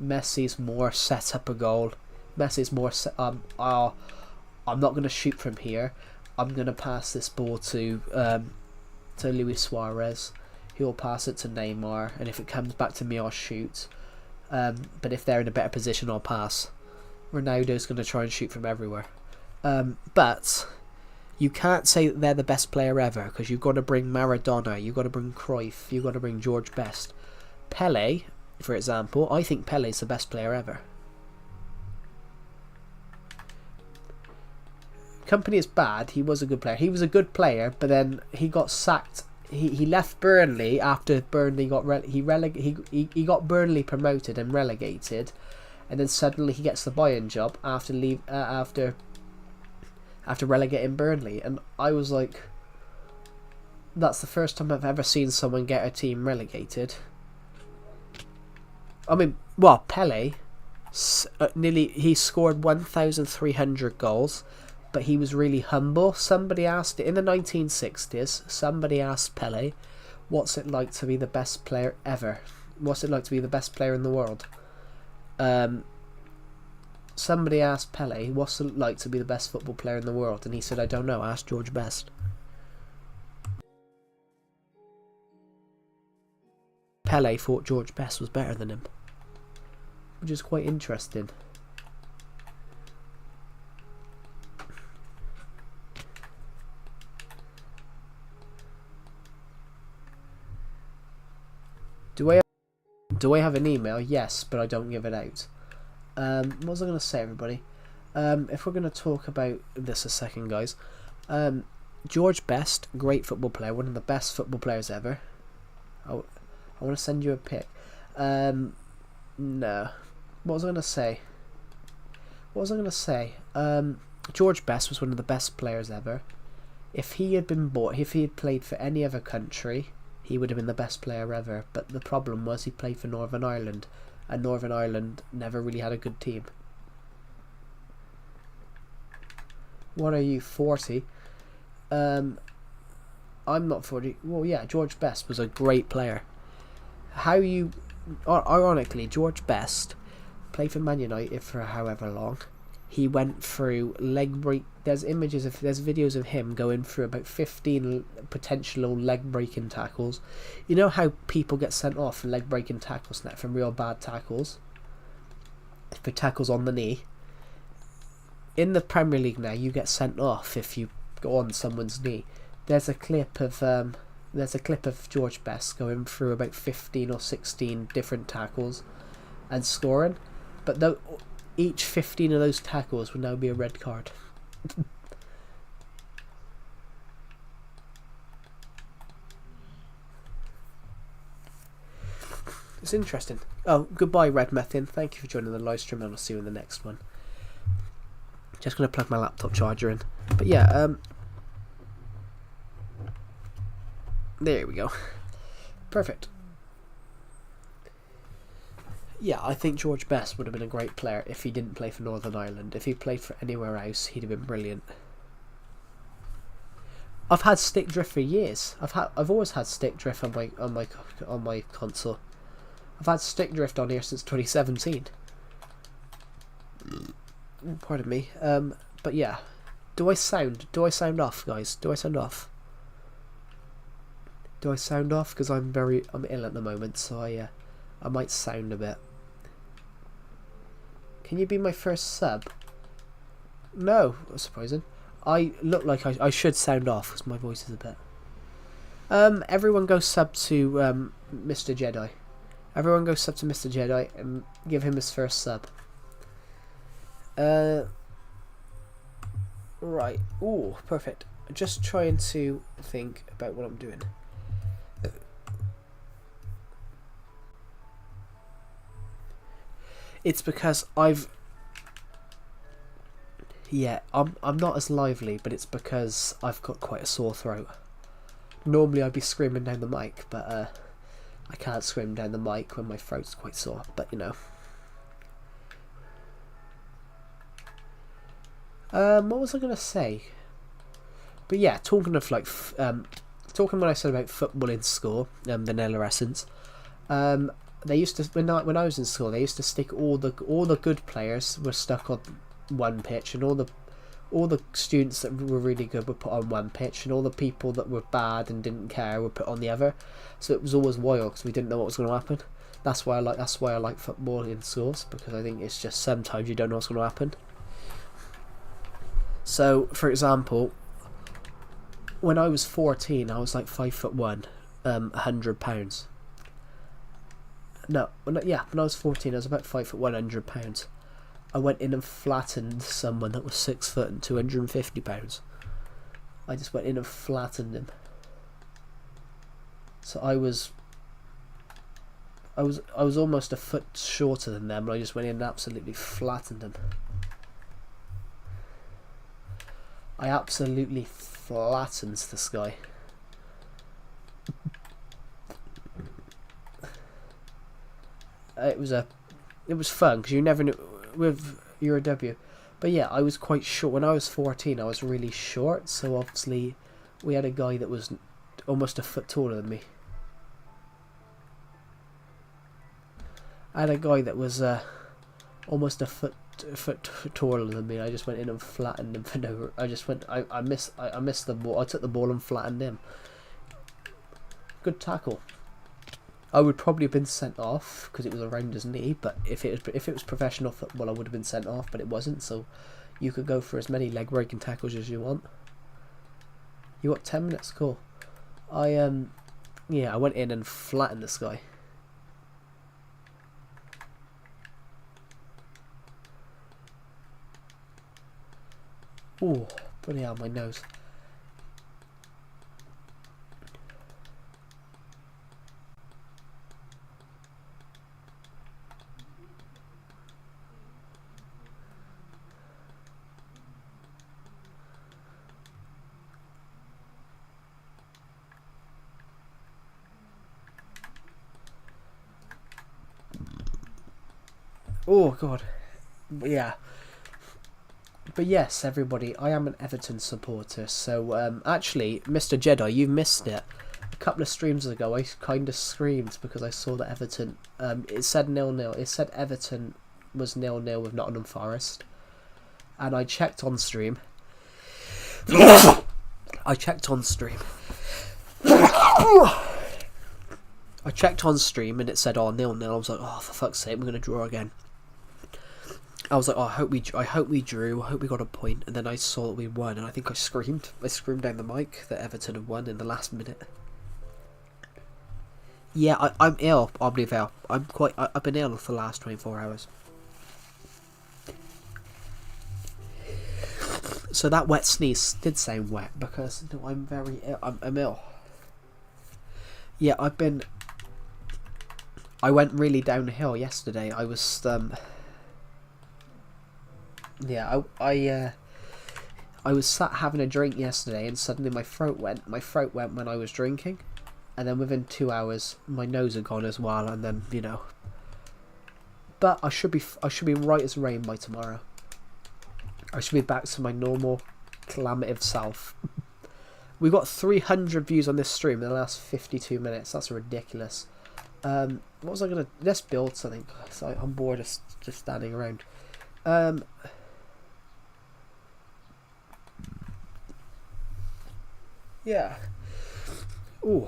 Messi's more set up a goal. Messi's more I'm not gonna shoot from here. I'm gonna pass this ball to Luis Suarez. He'll pass it to Neymar, and if it comes back to me, I'll shoot. But if they're in a better position, I'll pass. Ronaldo's going to try and shoot from everywhere. But you can't say that they're the best player ever, because you've got to bring Maradona, you've got to bring Cruyff, you've got to bring George Best. Pele, for example, I think Pele's the best player ever. Kompany is bad. He was a good player. He was a good player, but then he got sacked. He left Burnley after Burnley got he got Burnley promoted and relegated, and then suddenly he gets the Bayern job after relegating Burnley, and I was like, that's the first time I've ever seen someone get a team relegated. I mean, well, Pele he scored 1,300 goals. But he was really humble. Somebody asked in the 1960s. Somebody asked Pele, "What's it like to be the best player ever? What's it like to be the best player in the world?" Somebody asked Pele, "What's it like to be the best football player in the world?" And he said, "I don't know. Ask George Best." Pele thought George Best was better than him, which is quite interesting. Do I have an email? Yes, but I don't give it out. What was I going to say, everybody? If we're going to talk about this a second, guys. George Best, great football player, one of the best football players ever. I want to send you a pic. No. What was I gonna say? What was I gonna say? George Best was one of the best players ever. If he had been bought, if he had played for any other country, he would have been the best player ever. But the problem was he played for Northern Ireland, and Northern Ireland never really had a good team. What are you, 40? I'm not 40. Well, yeah, George Best was a great player. Ironically, George Best played for Man United for however long. He went through leg break. There's videos of him going through about 15 potential leg breaking tackles. You know how people get sent off for leg breaking tackles now, from real bad tackles, for tackles on the knee. In the Premier League now, you get sent off if you go on someone's knee. There's a clip of George Best going through about 15 or 16 different tackles and scoring, but each 15 of those tackles would now be a red card. It's interesting. Oh, goodbye, Red Methane. Thank you for joining the live stream, and I'll see you in the next one. Just going to plug my laptop charger in. But yeah, there we go. Perfect. Yeah, I think George Best would have been a great player if he didn't play for Northern Ireland. If he played for anywhere else, he'd have been brilliant. I've had stick drift for years. I've always had stick drift on my console. I've had stick drift on here since 2017. Pardon me. But yeah, do I sound off, guys? Do I sound off? Do I sound off? Because I'm ill at the moment, so I might sound a bit. Can you be my first sub? No, that's surprising. I look like I should sound off because my voice is a bit. Everyone go sub to Mr. Jedi. Everyone go sub to Mr. Jedi and give him his first sub. Right. Ooh, perfect. Just trying to think about what I'm doing. It's because I'm not as lively, but it's because I've got quite a sore throat. Normally I'd be screaming down the mic, but I can't scream down the mic when my throat's quite sore, but you know. What was I gonna say? But yeah, talking of like, talking what I said about football in school, Vanilla Essence. They used to when I was in school, they used to stick all the good players were stuck on one pitch, and all the students that were really good were put on one pitch, and all the people that were bad and didn't care were put on the other. So it was always wild because we didn't know what was going to happen. That's why I like football in schools, because I think it's just sometimes you don't know what's going to happen. So, for example, when I was 14, I was like 5'1", 100 pounds. No, when I was 14, I was about 5'1", 100 pounds. I went in and flattened someone that was 6 foot and 250 pounds. I just went in and flattened him. So I was almost a foot shorter than them, and I just went in and absolutely flattened him. I absolutely flattened this guy. It was fun because you never knew with Euro W. But yeah, I was quite short. When I was 14, I was really short, so obviously we had a guy that was almost a foot taller than me. I had a guy that was almost a foot taller than me. I just went in and flattened him for no. I missed the ball. I took the ball and flattened him. Good tackle. I would probably have been sent off because it was around his knee. But if it was professional football, I would have been sent off. But it wasn't. So you could go for as many leg breaking tackles as you want. You got 10 minutes. Cool. I went in and flattened this guy. Ooh, bloody hell, my nose. Oh god. Yeah. But yes, everybody, I am an Everton supporter. So actually, Mr. Jedi, you've missed it. A couple of streams ago, I kind of screamed because I saw that Everton. It said 0-0. It said Everton was 0-0 with Nottingham Forest, and I checked on stream. I checked on stream. I checked on stream and it said, "Oh, 0-0." I was like, "Oh, for fuck's sake, we're gonna draw again." I was like, "Oh, I hope we drew. I hope we got a point." And then I saw that we won, and I think I screamed. I screamed down the mic that Everton had won in the last minute. Yeah, I'm ill. I'll be ill. I've been ill for the last 24 hours. So that wet sneeze did sound wet because I'm very ill. I'm ill. Yeah, I went really downhill yesterday. I was yeah, I was sat having a drink yesterday, and suddenly my throat went. My throat went when I was drinking, and then within 2 hours, my nose had gone as well. And then but I should be right as rain by tomorrow. I should be back to my normal calamitive self. We got 300 views on this stream in the last 52 minutes. That's ridiculous. What was I gonna? Let's build something. So I'm bored of just standing around. Yeah. Ooh,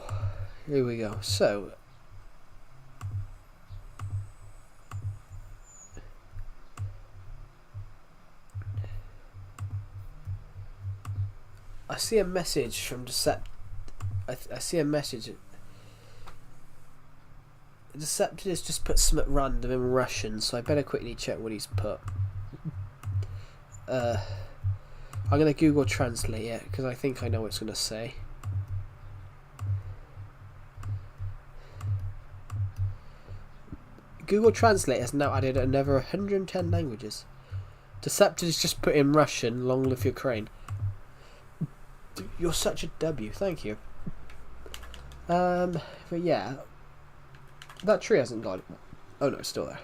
here we go. So. I see a message from I see a message. Decepted has just put something random in Russian, so I better quickly check what he's put. I'm gonna Google Translate it because I think I know what it's gonna say. Google Translate has now added another 110 languages. Decepted has just put in Russian. Long live Ukraine. You're such a W, thank you. But yeah, that tree hasn't gone. Oh no, it's still there.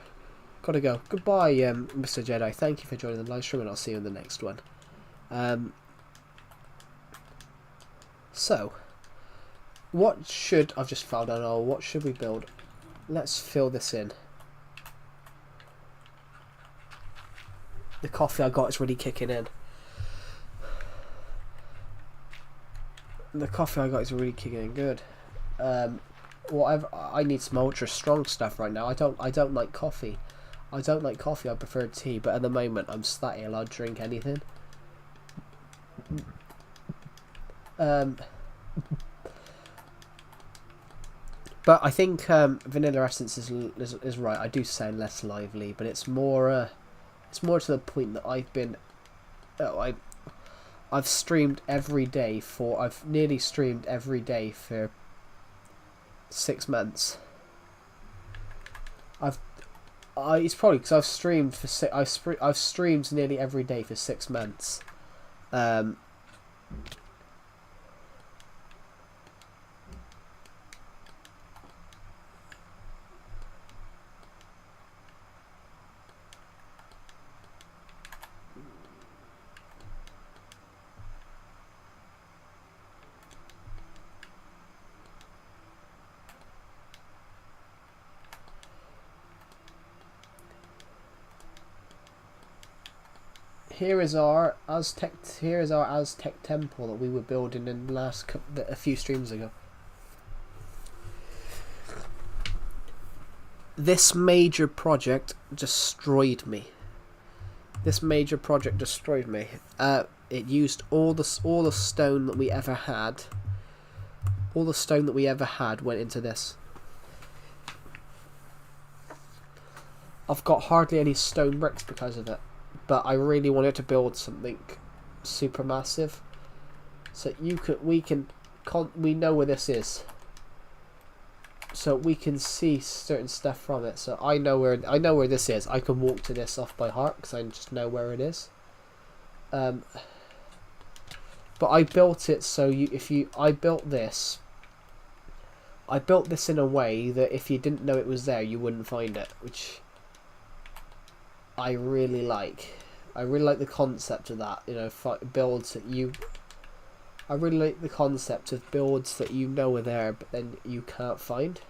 Gotta go. Goodbye, Mr. Jedi. Thank you for joining the live stream, and I'll see you in the next one. So, I've just found out. Oh, what should we build? Let's fill this in. The coffee I got is really kicking in. Good. I need some ultra strong stuff right now. I don't like coffee. I prefer tea, but at the moment I'm that ill I'll drink anything. But I think vanilla essence is right. I do sound less lively, but it's more to the point that I've streamed every day I've nearly streamed every day for 6 months. It's probably because I've streamed nearly every day for 6 months. Here is our Aztec temple that we were building in a few streams ago. This major project destroyed me. It used all the stone that we ever had. All the stone that we ever had went into this. I've got hardly any stone bricks because of it. But I really wanted to build something super massive, so we know where this is, so we can see certain stuff from it. So I know where this is. I can walk to this off by heart because I just know where it is. But I built it so I built this in a way that if you didn't know it was there, you wouldn't find it, which I really like. I really like the concept of that. You know, builds that you. I really like the concept of builds that you know are there, but then you can't find.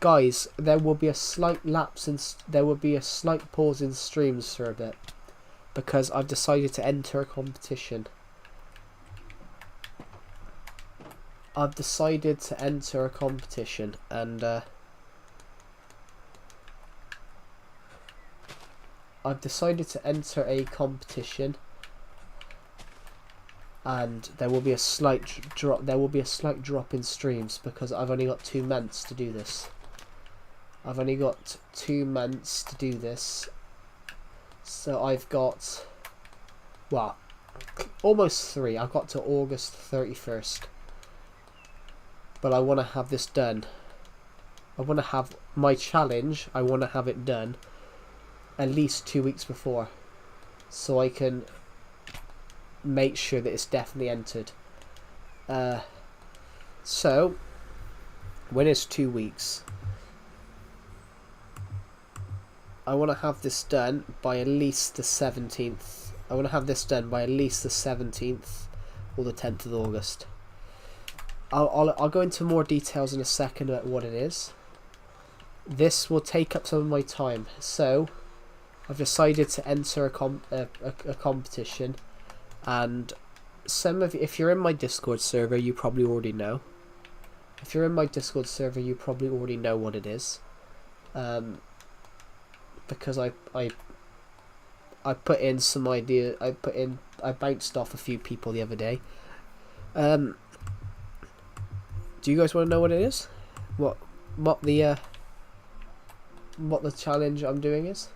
Guys, there will be a slight lapse in. There will be a slight pause in streams for a bit, because I've decided to enter a competition. I've decided to enter a competition, and I've decided to enter a competition, and there will be a slight drop. There will be a slight drop in streams because I've only got 2 months to do this. I've only got 2 months to do this, so I've got, well, almost 3. I've got to August 31st, but I want to have this done. I want to have my challenge. I want to have it done at least 2 weeks before, so I can make sure that it's definitely entered. So when it's 2 weeks, I want to have this done by at least the 17th. I want to have this done by at least the 17th or the 10th of August. I'll go into more details in a second about what it is. This will take up some of my time, so I've decided to enter a competition, and some of you, if you're in my Discord server, you probably already know. If you're in my Discord server, you probably already know what it is, because I put in some idea. I bounced off a few people the other day. Do you guys want to know what it is? What the challenge I'm doing is?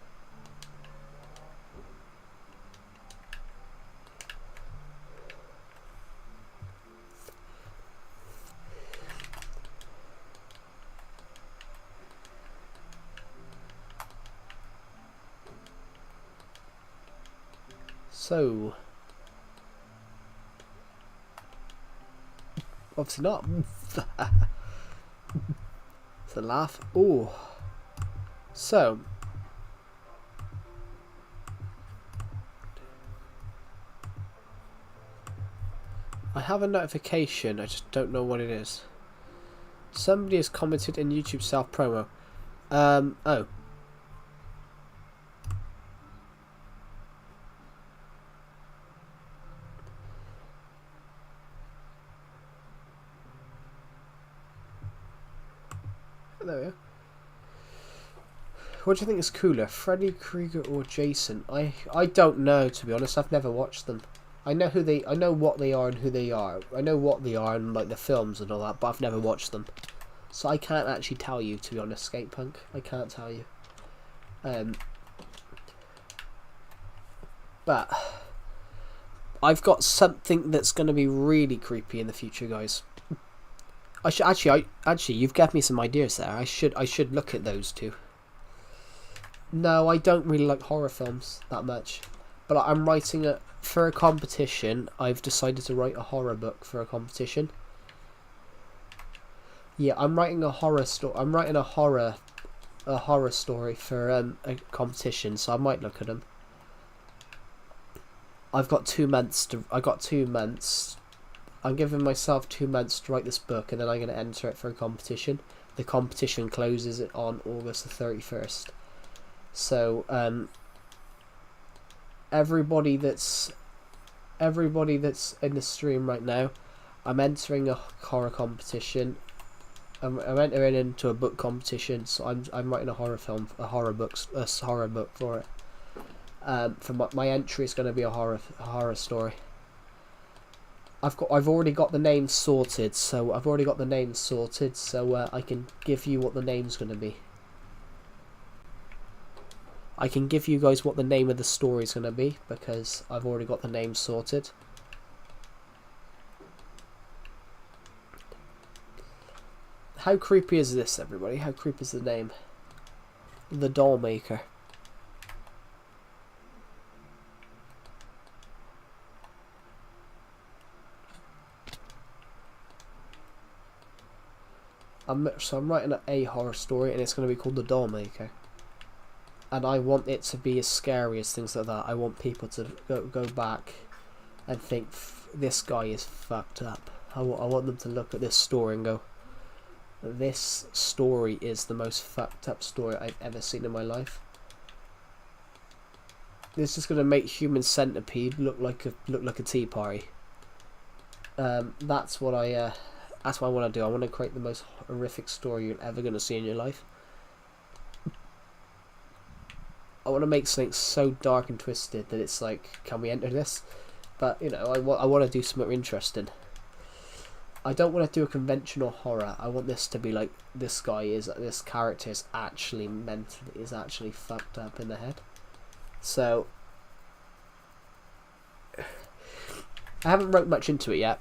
So, obviously not. It's a laugh. Oh, so I have a notification. I just don't know what it is. Somebody has commented in YouTube self promo. Oh. There we go. What do you think is cooler, Freddy Krueger or Jason? I don't know, to be honest. I've never watched them. I know what they are and who they are. I know what they are and like the films and all that, but I've never watched them, so I can't actually tell you, to be honest. Skatepunk, I can't tell you. But I've got something that's going to be really creepy in the future, guys. I should actually you've given me some ideas there. I should look at those too. No, I don't really like horror films that much, but I'm writing for a competition. I've decided to write a horror book for a competition. Yeah, I'm writing a horror story. I'm writing a horror story for a competition, so I might look at them. I've got 2 months to. I got 2 months. I'm giving myself 2 months to write this book, and then I'm going to enter it for a competition. The competition closes it on August the 31st. So everybody that's in the stream right now, I'm entering a horror competition. I'm entering into a book competition, so I'm writing a horror book for it. For my entry is going to be a horror story. I've already got the names sorted, so I can give you what the name's going to be. I can give you guys what the name of the story's going to be because I've already got the name sorted. How creepy is this, everybody? How creepy is the name? The Doll Maker. I'm writing a horror story, and it's going to be called The Doll Maker. And I want it to be as scary as things like that. I want people to go back and think, this guy is fucked up. I want them to look at this story and go, this story is the most fucked up story I've ever seen in my life. This is going to make Human Centipede look like a tea party. That's what I want to do. I want to create the most horrific story you're ever going to see in your life. I want to make something so dark and twisted that it's like, can we enter this? But, you know, I want to do something interesting. I don't want to do a conventional horror. I want this to be like, this character is actually mentally, is actually fucked up in the head. So, I haven't wrote much into it yet,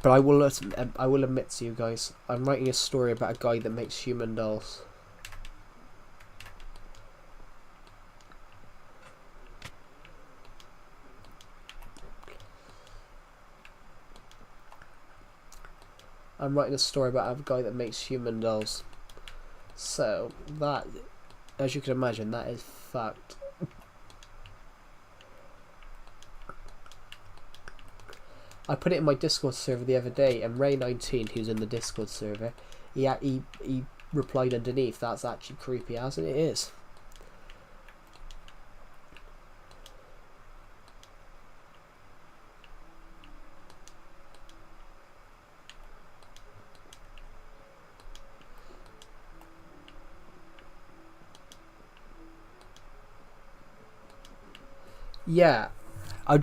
but I will admit to you guys, I'm writing a story about a guy that makes human dolls. I'm writing a story about a guy that makes human dolls. So, that, as you can imagine, that is fucked. I put it in my Discord server the other day, and Ray19, who's in the Discord server, he replied underneath, that's actually creepy as it is. Yeah, I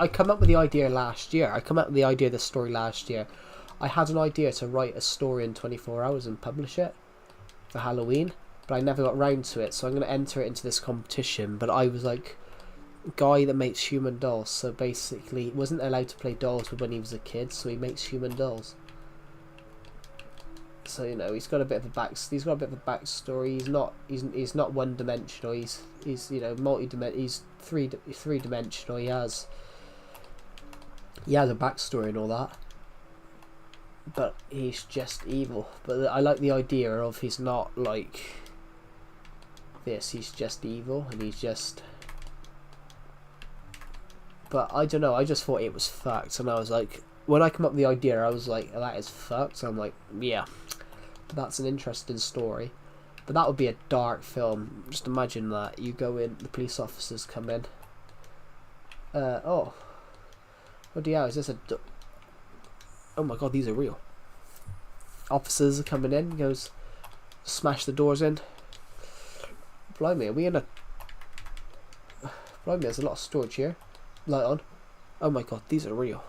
come up with the idea last year. I come up with the idea of the story last year. I had an idea to write a story in 24 hours and publish it for Halloween, but I never got round to it, so I'm going to enter it into this competition. But I was like, guy that makes human dolls, so basically he wasn't allowed to play dolls when he was a kid, so he makes human dolls. So, you know, he's got a bit of a backstory. He's not one dimensional. He's you know, multi-dimensional. He's three dimensional. He has a backstory and all that. But he's just evil. But I like the idea of he's not like this. He's just evil, and he's just. But I don't know. I just thought it was fucked, and I was like, when I come up with the idea, I was like, that is fucked. So I'm like, yeah. But that's an interesting story. But that would be a dark film. Just imagine that. You go in, the police officers come in. Oh. What the hell? Is this a... Oh my god, these are real. Officers are coming in. Goes, smash the doors in. Blimey, are we in a... Blimey, there's a lot of storage here. Light on. Oh my god, these are real.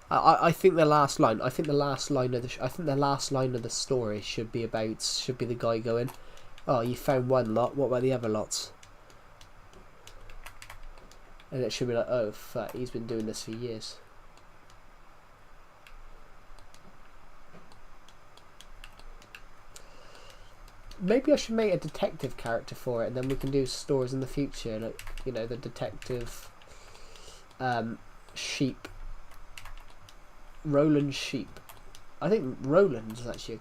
I think the last line. I think the last line of the story should be the guy going, "Oh, you found one lot. What about the other lots?" And it should be like, "Oh, fuck, he's been doing this for years." Maybe I should make a detective character for it, and then we can do stories in the future, like, you know, the detective, sheep. Roland Sheep. I think Roland is actually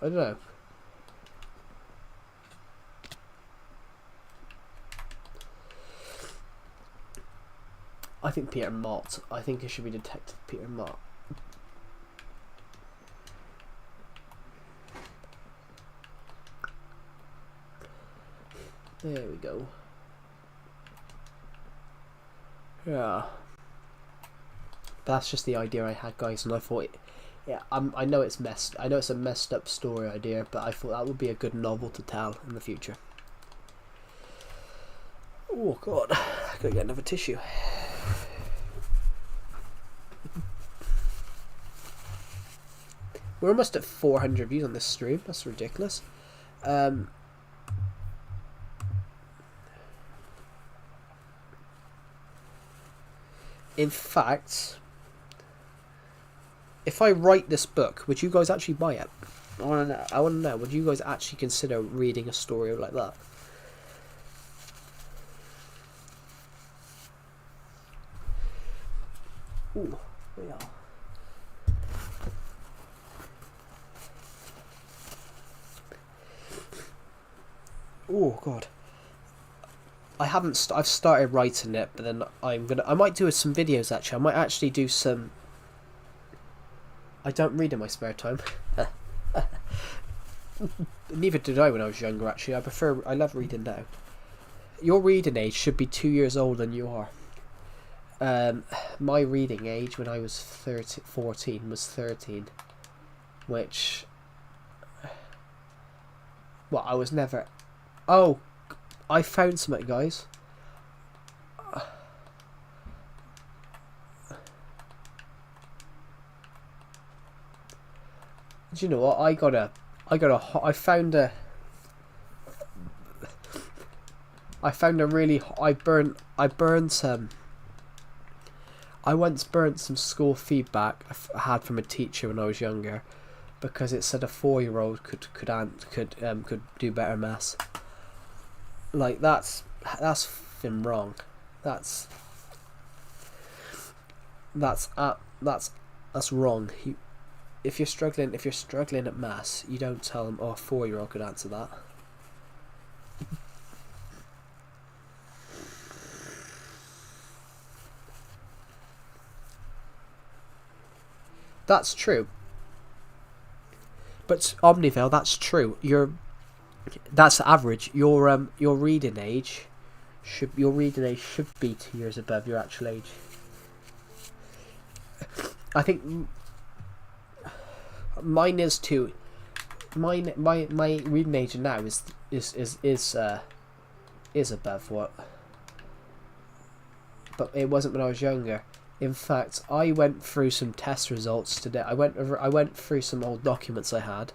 I don't know. I think Peter Mott. I think it should be Detective Peter Mott. There we go. Yeah, that's just the idea I had, guys, and I thought, I know it's a messed up story idea, but I thought that would be a good novel to tell in the future. Oh god, I gotta get another tissue. We're almost at 400 views on this stream. That's ridiculous. In fact, if I write this book, would you guys actually buy it? I want to know. I want to know. Would you guys actually consider reading a story like that? Ooh, we are. Oh God. I haven't. I've started writing it, but then I might do some videos actually. I might actually do some. I don't read in my spare time. Neither did I when I was younger. Actually, I love reading now. Your reading age should be 2 years older than you are. My reading age when I was 14 was 13, which. Well, I was never. Oh, I found something, guys. Do you know what? I found a really. I burned some. I once burnt some school feedback I had from a teacher when I was younger, because it said a 4-year-old could do better maths. Like that's f***ing wrong. That's wrong. If you're struggling at maths, you don't tell them, "Oh, a 4-year-old could answer that." That's true. But Omnivale, that's true. That's average. Your reading age should be 2 years above your actual age. I think mine is too. My reading age now is above what. But it wasn't when I was younger. In fact, I went through some test results today. I went through some old documents I had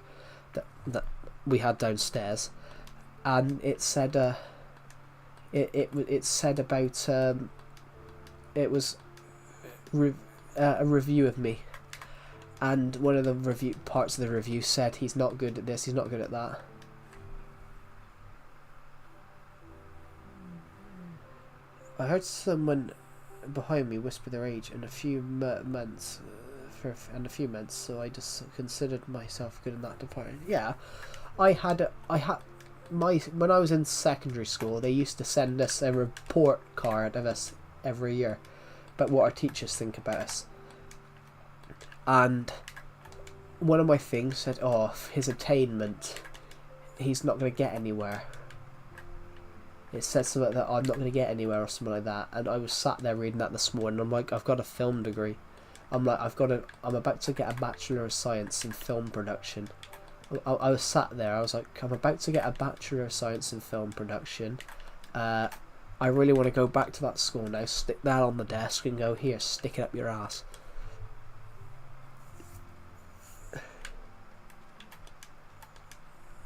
that we had downstairs, and it said it said about it was a review of me, and one of the parts of the review said he's not good at this, he's not good at that. I heard someone behind me whisper their age in a few months, so I just considered myself good in that department. Yeah, when I was in secondary school, they used to send us a report card of us every year about what our teachers think about us, and one of my things said, "Oh, his attainment, he's not going to get anywhere." It said something that I'm not going to get anywhere or something like that, and I was sat there reading that this morning. I'm like, I've got a film degree. I'm about to get a Bachelor of Science in Film Production. I was sat there. I was like, I'm about to get a Bachelor of Science in Film Production. I really want to go back to that school now. Stick that on the desk and go, here, stick it up your ass.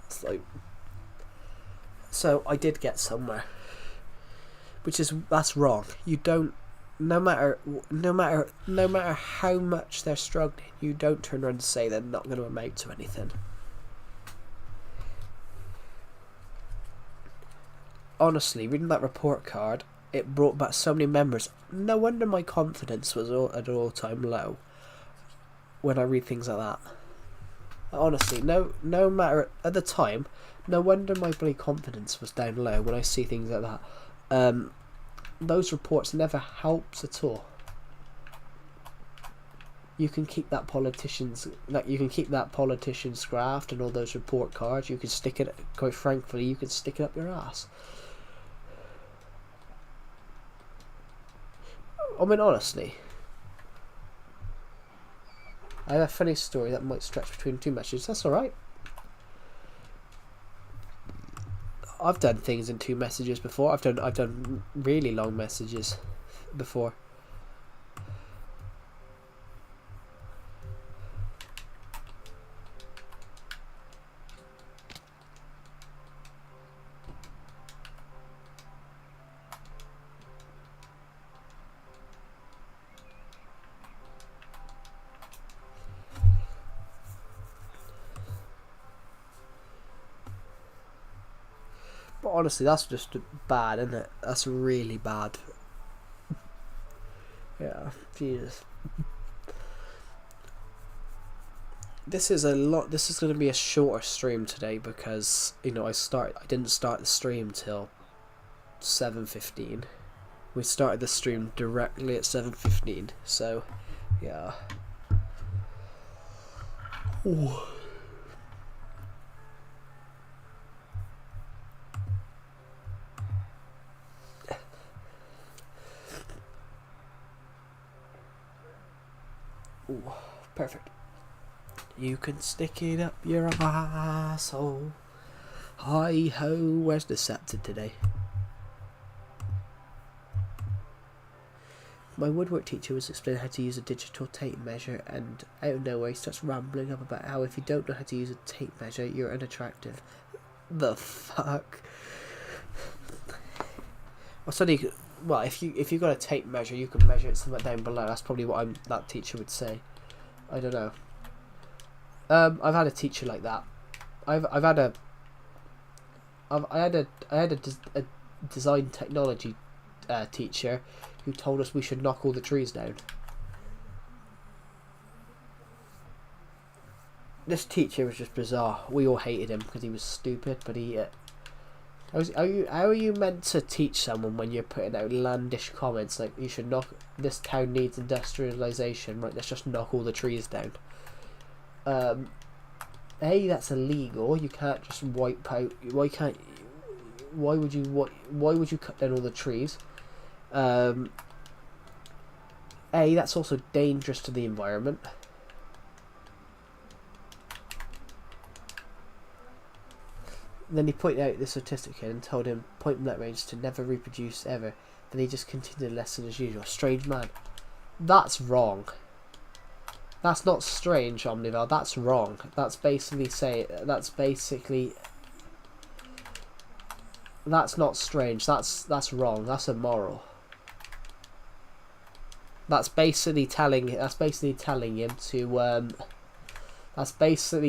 It's like. So I did get somewhere, that's wrong. You don't, no matter how much they're struggling, you don't turn around and say they're not going to amount to anything. Honestly, reading that report card, it brought back so many memories. No wonder my confidence was at an all-time low when I read things like that. Honestly, no matter at the time. No wonder my bloody confidence was down low when I see things like that. Those reports never helps at all. You can keep that politician's graft and all those report cards. You can stick it. Quite frankly, you can stick it up your ass. I mean, honestly, I have a funny story that might stretch between 2 messages. That's all right. I've done things in 2 messages before. I've done really long messages before. But honestly, that's just bad, isn't it? That's really bad. Yeah, Jesus. This is going to be a shorter stream today because I didn't start the stream till 7:15. We started the stream directly at 7:15. So, yeah. Ooh. Ooh, perfect. You can stick it up your asshole. Hi ho, where's the scepter today? My woodwork teacher was explaining how to use a digital tape measure, and out of nowhere he starts rambling up about how if you don't know how to use a tape measure, you're unattractive. The fuck? Well, if you got a tape measure, you can measure it somewhere down below. That's probably what that teacher would say. I don't know. I've had a teacher like that. I had a design technology teacher who told us we should knock all the trees down. This teacher was just bizarre. We all hated him because he was stupid, but he. How are you meant to teach someone when you're putting out outlandish comments like you should knock this town needs industrialization, right? Let's just knock all the trees down. A, that's illegal. You can't just wipe out. Why would you cut down all the trees? A, that's also dangerous to the environment. Then he pointed out this autistic kid and told him point blank range to never reproduce ever. Then he just continued the lesson as usual. Strange man. That's wrong. That's not strange, Omnival. That's wrong. That's not strange. That's wrong. That's immoral. That's basically telling him to that's basically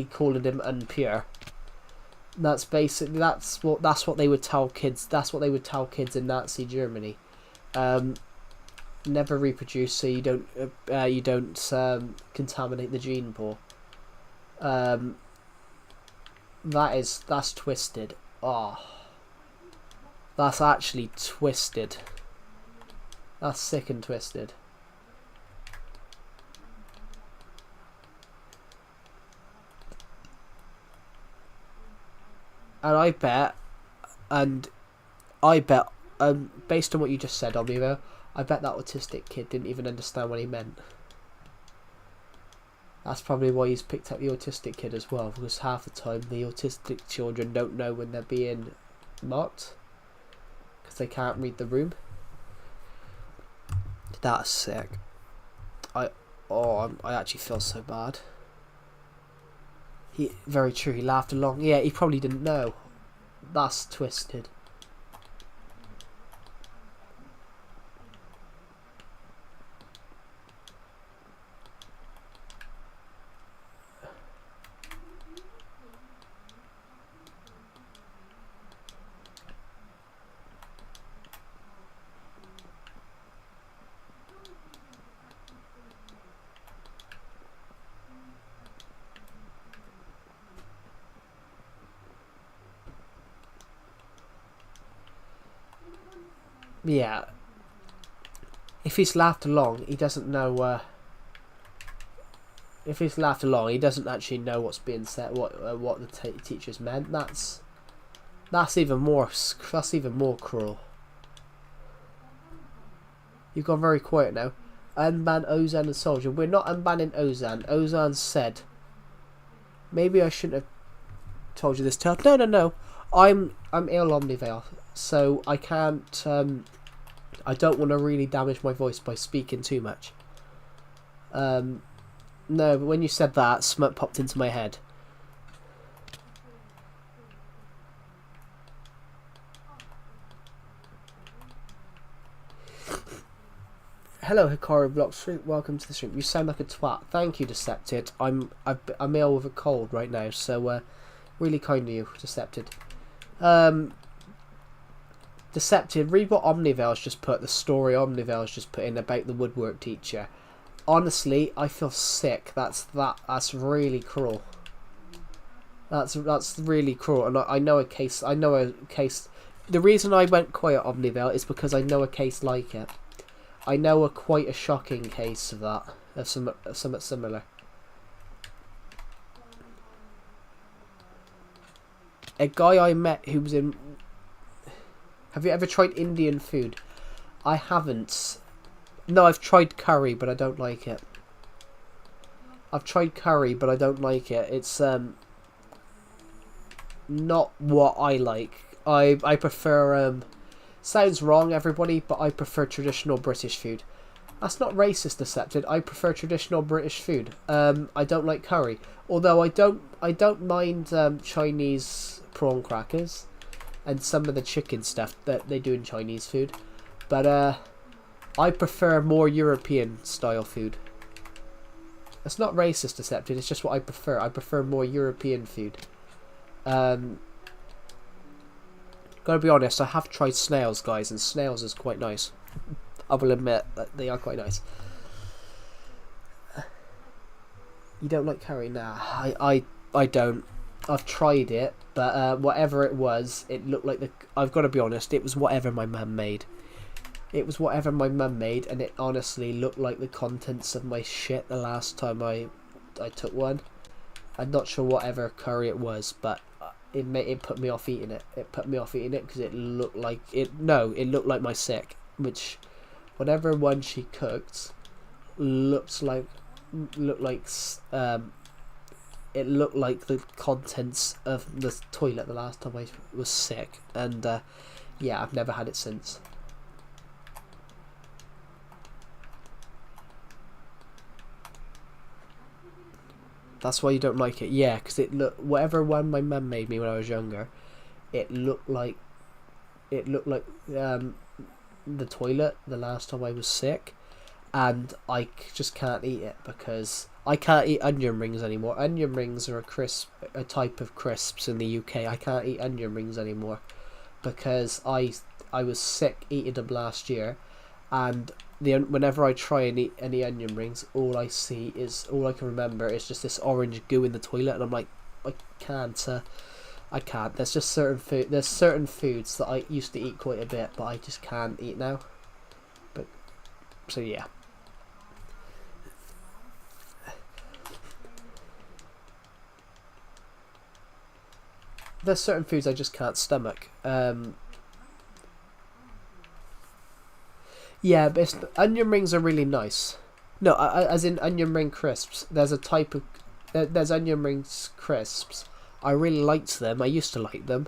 calling him impure. That's what they would tell kids. That's what they would tell kids in Nazi Germany. Never reproduce so you don't contaminate the gene pool. That's twisted. Oh, that's actually twisted. That's sick and twisted. And I bet, based on what you just said, Omnivo, I bet that autistic kid didn't even understand what he meant. That's probably why he's picked up the autistic kid as well, because half the time the autistic children don't know when they're being marked, because they can't read the room. That's sick. I actually feel so bad. Very true, he laughed along. Yeah, he probably didn't know. That's twisted. Yeah. If he's laughed along, he doesn't know. If he's laughed along, he doesn't actually know what's being said. What the teachers meant. That's even more. That's even more cruel. You've gone very quiet now. Unban Ozan and Soldier. We're not unbanning Ozan. Ozan said. Maybe I shouldn't have told you this. No. I'm ill, Omnivale, so I can't. I don't want to really damage my voice by speaking too much. No, but when you said that, smut popped into my head. Hello, Hikaru Block Street. Welcome to the stream. You sound like a twat. Thank you, Decepted. I'm ill with a cold right now, so really kind of you, Decepted. Deceptive, read what Omnivel's just put, the story Omnivel's just put in about the woodwork teacher. Honestly, I feel sick. That's really cruel. That's really cruel. And I know a case. The reason I went quiet Omnivel is because I know a case like it. I know quite a shocking case of that, of something similar. A guy I met who was in... Have you ever tried Indian food? I haven't. No, I've tried curry, but I don't like it. I've tried curry, but I don't like it. It's not what I like. I prefer sounds wrong, everybody, but I prefer traditional British food. That's not racist, Decepted. I prefer traditional British food. I don't like curry, although I don't mind Chinese prawn crackers and some of the chicken stuff that they do in Chinese food, but I prefer more European style food. It's not racist, Decepted. It's just what I prefer. I prefer more European food. Gotta be honest, I have tried snails, guys, and snails is quite nice. I will admit that they are quite nice. You don't like curry? Nah, I don't. I've tried it, but whatever it was, it looked like I've got to be honest, it was whatever my mum made. It was whatever my mum made, and it honestly looked like the contents of my shit the last time I took one. I'm not sure whatever curry it was, but it put me off eating it. It put me off eating it because it looked like it. No, it looked like my sick, which whatever one she cooked looked like it looked like the contents of the toilet the last time I was sick, and yeah, I've never had it since. That's why you don't like it? Yeah, because whatever one my mum made me when I was younger, it looked like the toilet the last time I was sick, and I just can't eat it because I can't eat onion rings anymore. Onion rings are a type of crisps in the UK. I can't eat onion rings anymore because I was sick eating them last year, and whenever I try and eat any onion rings, all I can remember is just this orange goo in the toilet, and I'm like, I can't. There's just certain foods that I used to eat quite a bit, but I just can't eat now. But so yeah. There's certain foods I just can't stomach. Yeah, but onion rings are really nice. No, as in onion ring crisps. There's a type of... There's onion rings crisps. I really liked them. I used to like them.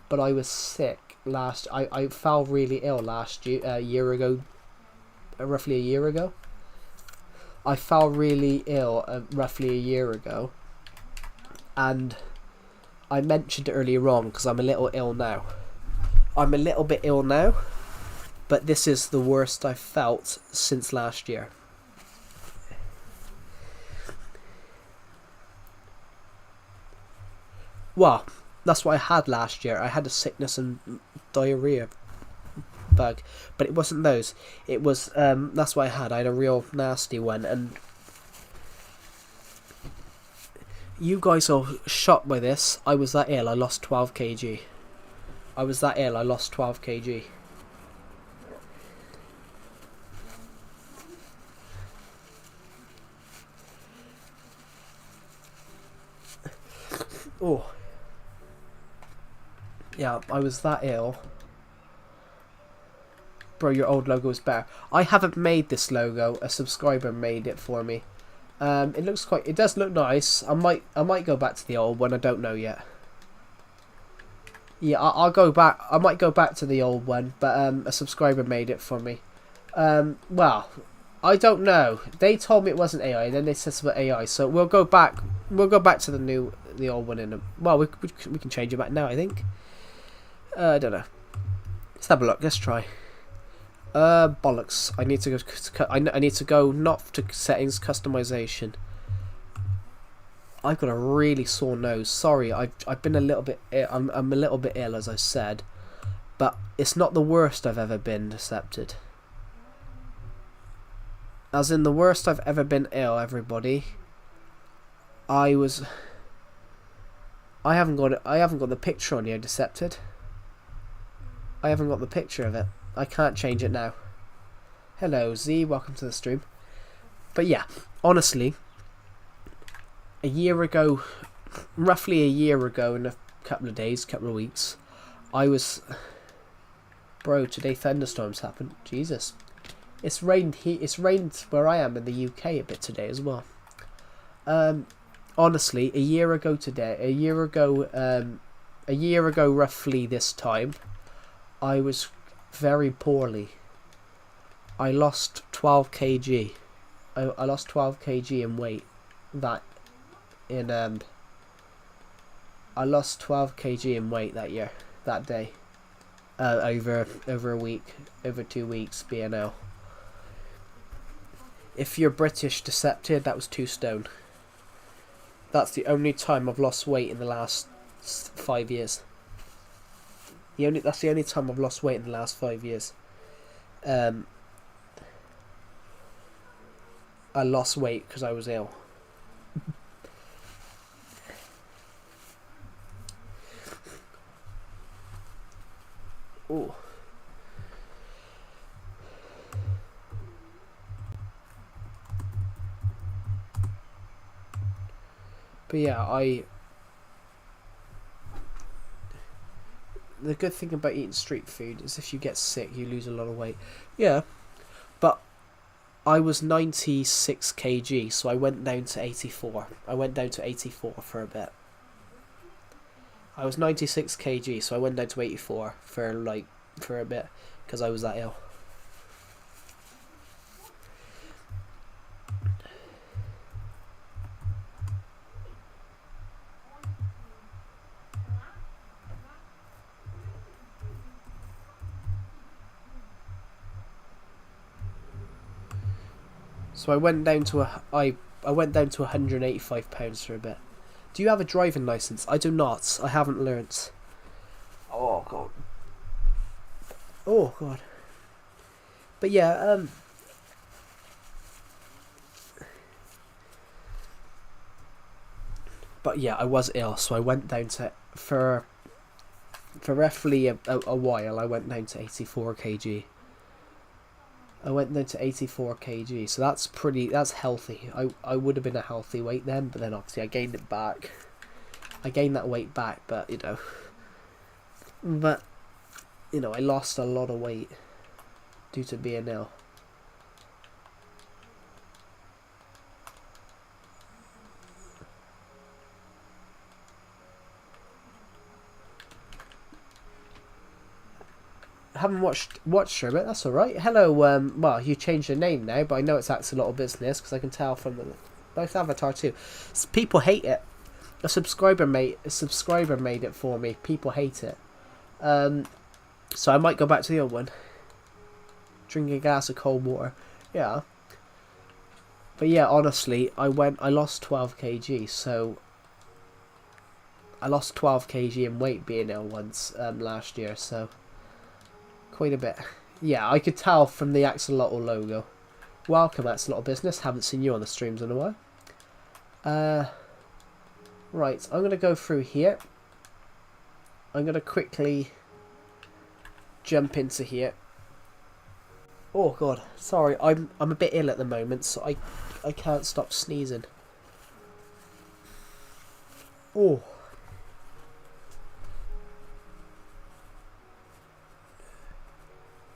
But I was sick I fell really ill last year, roughly a year ago. I fell really ill roughly a year ago. And I mentioned it earlier on because I'm a little ill now. I'm a little bit ill now. But this is the worst I've felt since last year. Well, that's what I had last year. I had a sickness and diarrhea bug. But it wasn't those. It was, that's what I had. I had a real nasty one. And you guys are shocked by this. I was that ill. I lost 12 kg. I was that ill. I lost 12 kg. Oh. Yeah, I was that ill. Bro, your old logo is better. I haven't made this logo. A subscriber made it for me. It does look nice. I might go back to the old one. I don't know yet. Yeah, I'll go back. I might go back to the old one, but a subscriber made it for me. Well, I don't know. They told me it wasn't AI, and then they said something AI. So we'll go back. We'll go back to the old one in a... Well, we can change it back now, I think. I don't know. Let's have a look. Let's try. Bollocks. I need to go. I need to go not to settings, customization. I've got a really sore nose. Sorry, I've been a little bit ill. I'm a little bit ill, as I said. But it's not the worst I've ever been decepted. As in the worst I've ever been ill, everybody. I haven't got the picture on here, decepted. I haven't got the picture of it. I can't change it now. Hello Z, welcome to the stream. But yeah, honestly, roughly a year ago in a couple of days, couple of weeks, I was... Bro, today thunderstorms happened. Jesus. It's rained where I am in the UK a bit today as well. Honestly, a year ago roughly this time, I was very poorly. I lost 12 kg. I lost 12 kg in weight. I lost 12 kg in weight that day. Over a week, over 2 weeks, BNL. If you're British decepted, that was 2 stone. That's the only time I've lost weight in the last 5 years. That's the only time I've lost weight in the last 5 years. I lost weight because I was ill. Ooh. But yeah, the good thing about eating street food is if you get sick, you lose a lot of weight. Yeah, but I was 96 kg, so I went down to 84. I went down to 84 for a bit. I was 96 kg, so I went down to 84 for a bit because I was that ill. So I went down to I went down to 185 pounds for a bit. Do you have a driving license? I do not. I haven't learnt. Oh god. Oh god. But yeah, I was ill, so I went down to for roughly a while. I went down to 84 kg. I went down to 84 kg, so that's healthy. I would have been a healthy weight then, but then obviously I gained it back. I gained that weight back, but I lost a lot of weight due to being ill. Haven't watched her, but that's alright. Hello, well, you changed your name now, but I know it's Axolotl Business because I can tell from the both avatar too. People hate it. A subscriber made it for me. People hate it. So I might go back to the old one. Drinking a glass of cold water. Yeah. But yeah, honestly, I lost 12 kg, so I lost 12 kg in weight being ill once last year, so quite a bit. Yeah, I could tell from the Axolotl logo. Welcome, Axolotl Business. Haven't seen you on the streams in a while. Right, I'm going to go through here. I'm going to quickly jump into here. Oh god, sorry, I'm a bit ill at the moment, so I can't stop sneezing. Oh.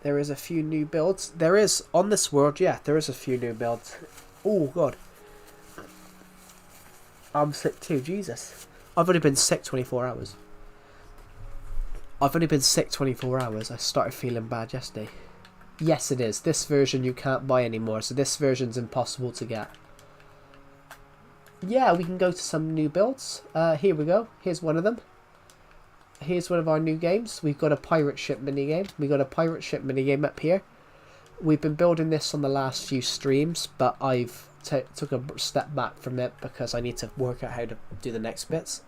There is a few new builds. There is, on this world, yeah, there is a few new builds. Oh, God. I'm sick too, Jesus. I've only been sick 24 hours. I started feeling bad yesterday. Yes, it is. This version you can't buy anymore, so this version's impossible to get. Yeah, we can go to some new builds. Here we go. Here's one of them. Here's one of our new games. We've got a pirate ship minigame. We got a pirate ship minigame up here. We've been building this on the last few streams, but I've took a step back from it because I need to work out how to do the next bits.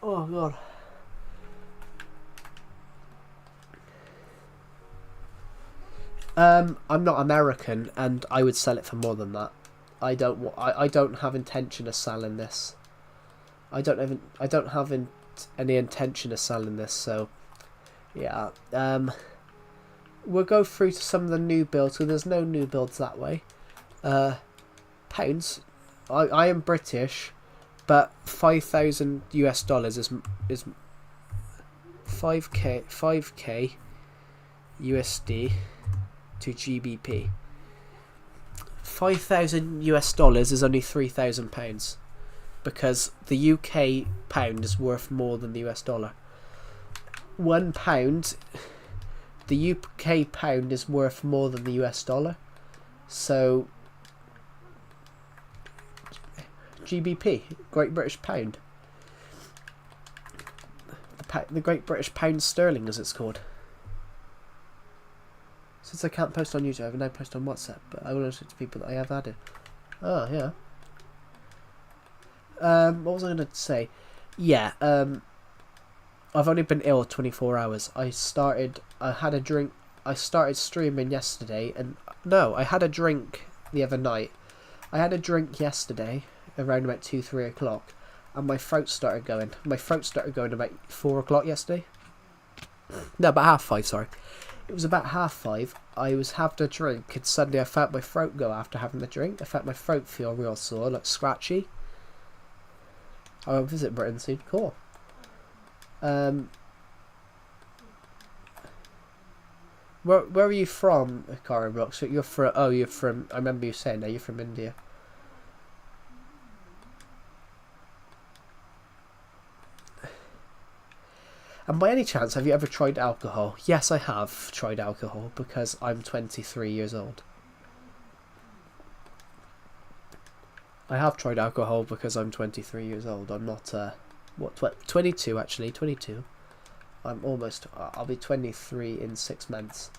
Oh god. I'm not American, and I would sell it for more than that. I don't have intention of selling this. I don't have any intention of selling this. So, yeah. We'll go through to some of the new builds. So there's no new builds that way. Pounds. I am British, but $5,000 is 5k USD to GBP. $5,000 is only £3,000 because the UK pound is worth more than the US dollar. £1, the UK pound is worth more than the US dollar. So GBP, Great British Pound. The Great British Pound Sterling, as it's called. Since I can't post on YouTube, I now post on WhatsApp, but I will answer to people that I have added. Oh, yeah. What was I going to say? Yeah, I've only been ill 24 hours. I had a drink. I started streaming yesterday, and no, I had a drink the other night. I had a drink yesterday around about 2-3 o'clock, and my throat started going. My throat started going about 4 o'clock yesterday. No, about 5:30, sorry. It was about 5:30. I was having a drink, and suddenly I felt my throat go after having the drink. I felt my throat feel real sore, like scratchy. I'll visit Britain soon. Cool. Where are you from, Karen Brooks? You're from. Oh, you're from. I remember you saying that you're from India. And by any chance, have you ever tried alcohol? Yes, I have tried alcohol because I'm 23 years old. I have tried alcohol because I'm 23 years old. I'm not, 22 actually, 22. I'm almost, I'll be 23 in 6 months.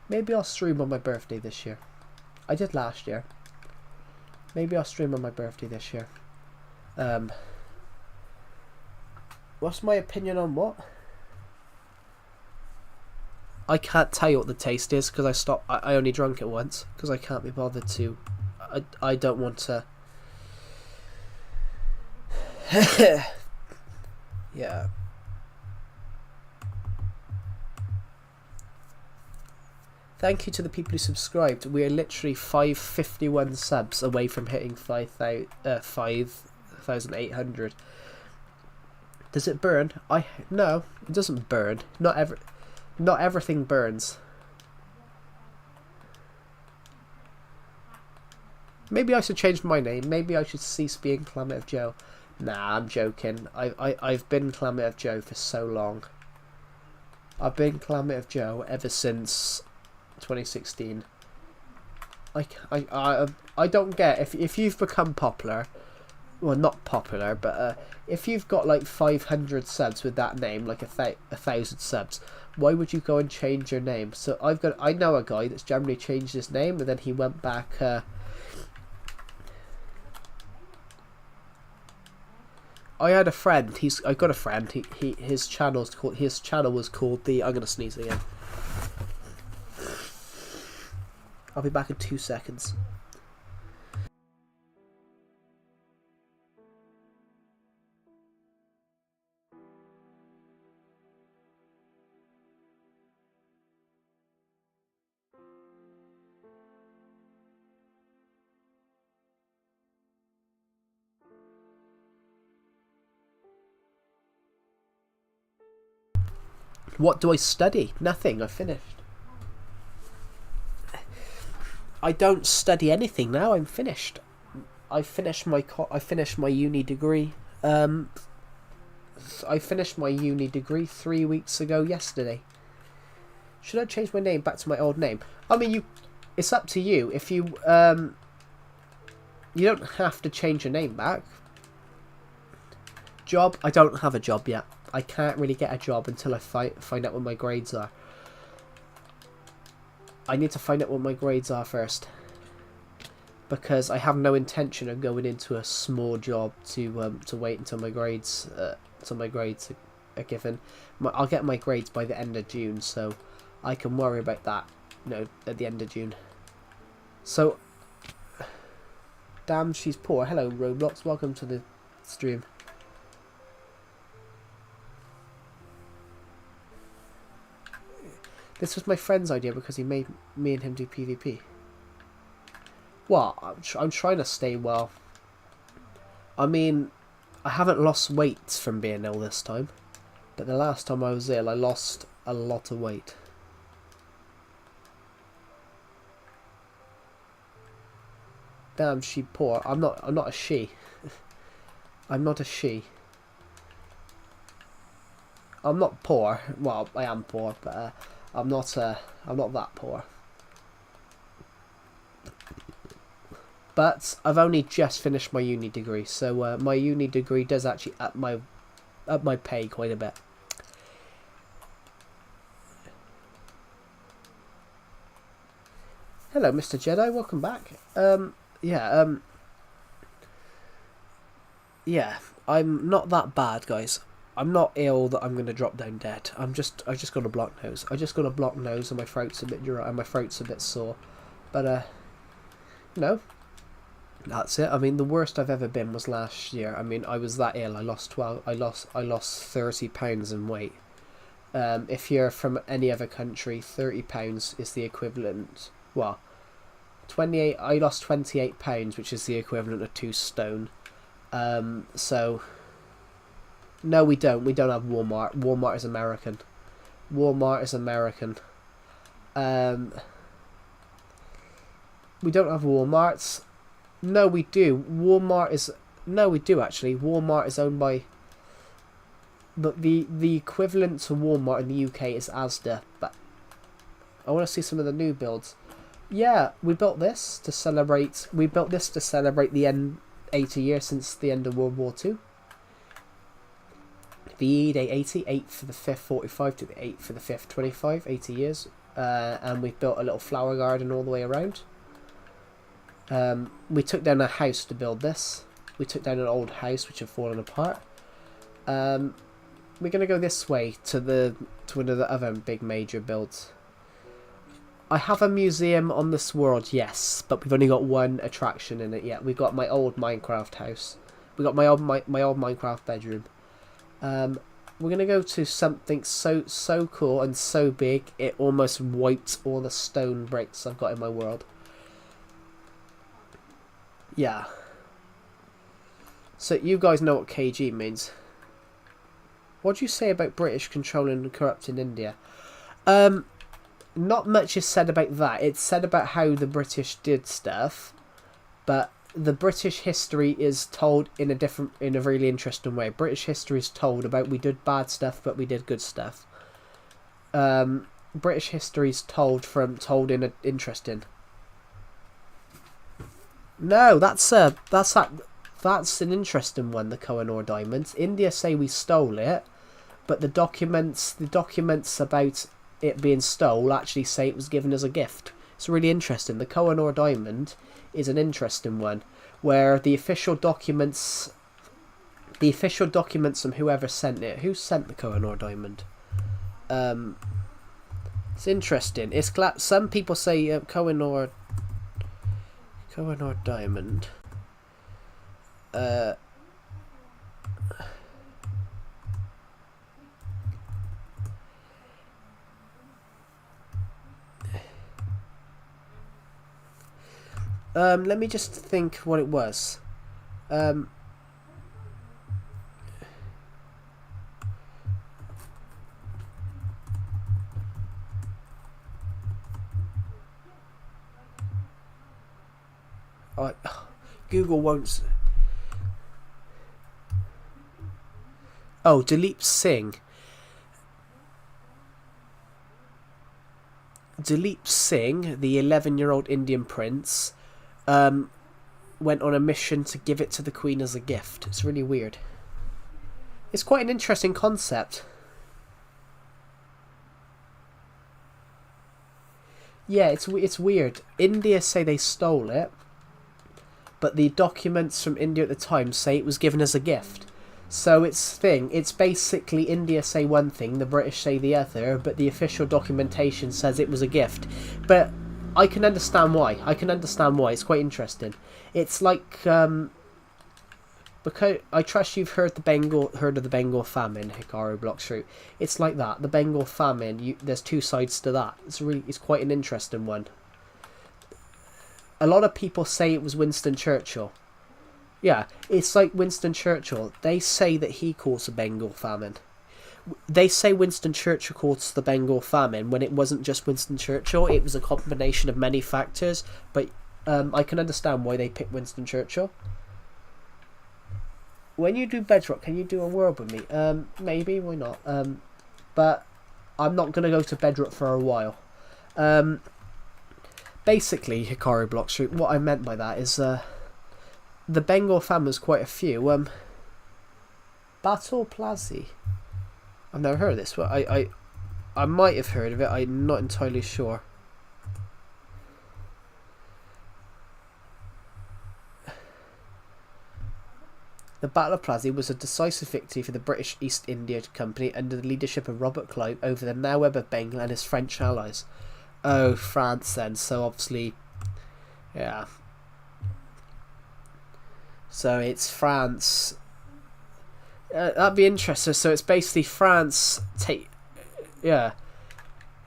Maybe I'll stream on my birthday this year. I did last year. Maybe I'll stream on my birthday this year. What's my opinion on what? I can't tell you what the taste is because I only drank it once because I can't be bothered to. I don't want to. Yeah. Thank you to the people who subscribed. We are literally 551 subs away from hitting 5,800. Does it burn? No, it doesn't burn. Not everything burns. Maybe I should change my name. Maybe I should cease being Clammative Joe. Nah, I'm joking. I've been Clammative Joe for so long. I've been Clammative Joe ever since 2016. I don't get if you've become popular. Well, not popular, but if you've got like 500 subs with that name, like 1,000 subs, why would you go and change your name? So I know a guy that's generally changed his name, and then he went back. I had a friend. I got a friend. His channel was called the. I'm gonna sneeze again. I'll be back in 2 seconds. What do I study? Nothing. I finished. I don't study anything now. I'm finished. I finished my uni degree. I finished my uni degree 3 weeks ago yesterday. Should I change my name back to my old name? I mean, it's up to you. If you you don't have to change your name back. Job? I don't have a job yet. I can't really get a job until I find out what my grades are. I need to find out what my grades are first, because I have no intention of going into a small job to wait until my grades are given. I'll get my grades by the end of June, so I can worry about that No, at the end of June. So, damn, she's poor. Hello, Roblox. Welcome to the stream. This was my friend's idea because he made me and him do PvP. Well, I'm trying to stay well. I mean, I haven't lost weight from being ill this time. But the last time I was ill, I lost a lot of weight. Damn, she poor. I'm not a she. I'm not a she. I'm not poor. Well, I am poor, but I'm not that poor. But I've only just finished my uni degree, so my uni degree does actually up my pay quite a bit. Hello, Mr. Jedi. Welcome back. Yeah, I'm not that bad, guys. I'm not ill that I'm gonna drop down dead. I just got a blocked nose. I just got a blocked nose and my throat's a bit dry and my throat's a bit sore. But no. That's it. I mean, the worst I've ever been was last year. I mean, I was that ill. I lost 30 pounds in weight. If you're from any other country, 30 pounds is the equivalent. Well, 28. I lost 28 pounds, which is the equivalent of 2 stone. So no, we don't. We don't have Walmart. Walmart is American. Walmart is American. We don't have Walmarts. No, we do. No, we do actually. Walmart is owned by. But the equivalent to Walmart in the UK is Asda. But I want to see some of the new builds. Yeah, we built this to celebrate. We built this to celebrate the 80 years since the end of World War II. The Day 80, 8 for the 5th 45 to the 8 for the 5th 25, 80 years. And we built a little flower garden all the way around. We took down a house to build this. We took down an old house which had fallen apart. We're gonna go this way to one of the other big major builds. I have a museum on this world, yes, but we've only got one attraction in it yet. We've got my old Minecraft house. We got my old Minecraft bedroom. We're gonna go to something so cool and so big it almost wiped all the stone bricks I've got in my world. Yeah. So you guys know what KG means. What do you say about British controlling and corrupting India? Not much is said about that. It's said about how the British did stuff, but the British history is told in a really interesting way. British history is told about we did bad stuff, but we did good stuff. British history is told in an interesting. No, that's an interesting one. The Kohinoor diamonds. India say we stole it, but the documents about it being stole actually say it was given as a gift. It's really interesting. The Kohinoor diamond is an interesting one, where the official documents from whoever sent it. Who sent the Kohinoor diamond? It's interesting. It's some people say Kohinoor diamond. Let me just think what it was. Google won't. Oh, Dileep Singh. Dileep Singh, the 11-year-old Indian prince, went on a mission to give it to the Queen as a gift. It's really weird. It's quite an interesting concept. Yeah, it's weird. India say they stole it, but the documents from India at the time say it was given as a gift. So it's basically India say one thing, the British say the other, but the official documentation says it was a gift. But I can understand why. It's quite interesting. It's like because I trust you've heard of the Bengal famine, Hikaru Blockshroot. It's like that. The Bengal famine. There's two sides to that. It's quite an interesting one. A lot of people say it was Winston Churchill. Yeah, it's like Winston Churchill. They say that he caused the Bengal famine. They say Winston Churchill caused the Bengal famine when it wasn't just Winston Churchill. It was a combination of many factors. But I can understand why they picked Winston Churchill. When you do Bedrock, can you do a word with me? Maybe, why not? But I'm not going to go to Bedrock for a while. Basically, Hikaru Blockstreet, what I meant by that is the Bengal famine was quite a few. Battle Plazi. I've never heard of this. Well, I might have heard of it. I'm not entirely sure. The Battle of Plassey was a decisive victory for the British East India Company under the leadership of Robert Clive over the Nawab of Bengal and his French allies. Oh, France then. So obviously, yeah. So it's France. That'd be interesting. So it's basically France yeah.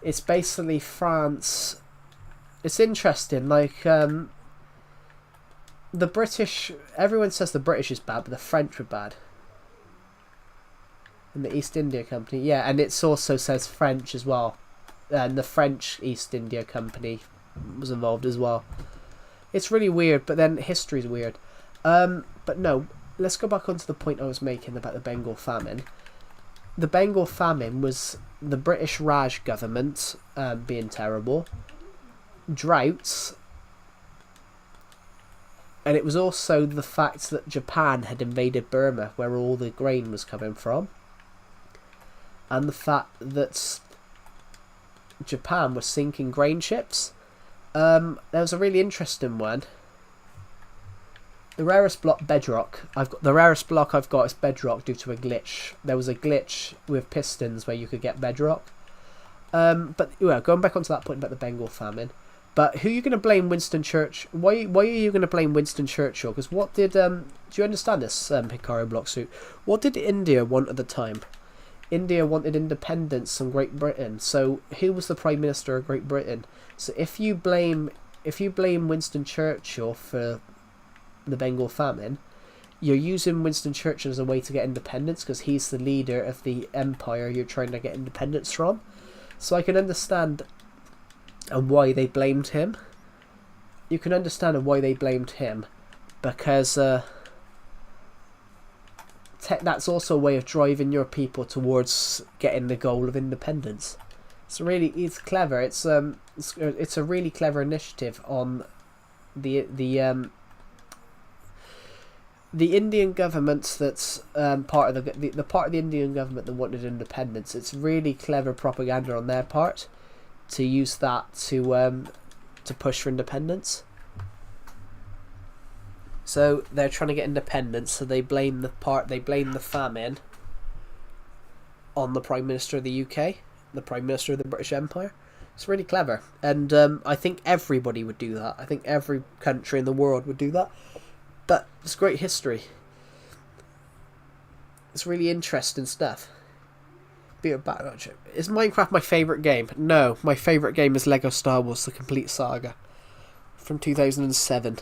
It's basically France. It's interesting. Like the British. Everyone says the British is bad, but the French were bad. And the East India Company, yeah, and it also says French as well. And the French East India Company was involved as well. It's really weird, but then history's weird. But no, let's go back onto the point I was making about the Bengal famine. The Bengal famine was the British Raj government being terrible, droughts, and it was also the fact that Japan had invaded Burma, where all the grain was coming from, and the fact that Japan was sinking grain ships. There was a really interesting one. The rarest block, Bedrock. The rarest block I've got is Bedrock due to a glitch. There was a glitch with pistons where you could get Bedrock. But yeah, going back onto that point about the Bengal famine. But who are you going to blame Winston Churchill? Why are you going to blame Winston Churchill? Because what did do you understand this, Hikaru Blocksuit? What did India want at the time? India wanted independence from Great Britain. So who was the Prime Minister of Great Britain? So if you blame Winston Churchill for the Bengal famine, you're using Winston Churchill as a way to get independence because he's the leader of the empire you're trying to get independence from. So I can understand why they blamed him. You can understand why they blamed him because that's also a way of driving your people towards getting the goal of independence. It's clever. It's a really clever initiative on the Indian government that's part of the part of the Indian government that wanted independence. It's really clever propaganda on their part to use that to push for independence. So they're trying to get independence, so they blame the famine on the Prime Minister of the UK, the Prime Minister of the British Empire. It's really clever, and I think everybody would do that. I think every country in the world would do that. But it's great history. It's really interesting stuff. Is Minecraft my favourite game? No, my favourite game is Lego Star Wars: The Complete Saga from 2007.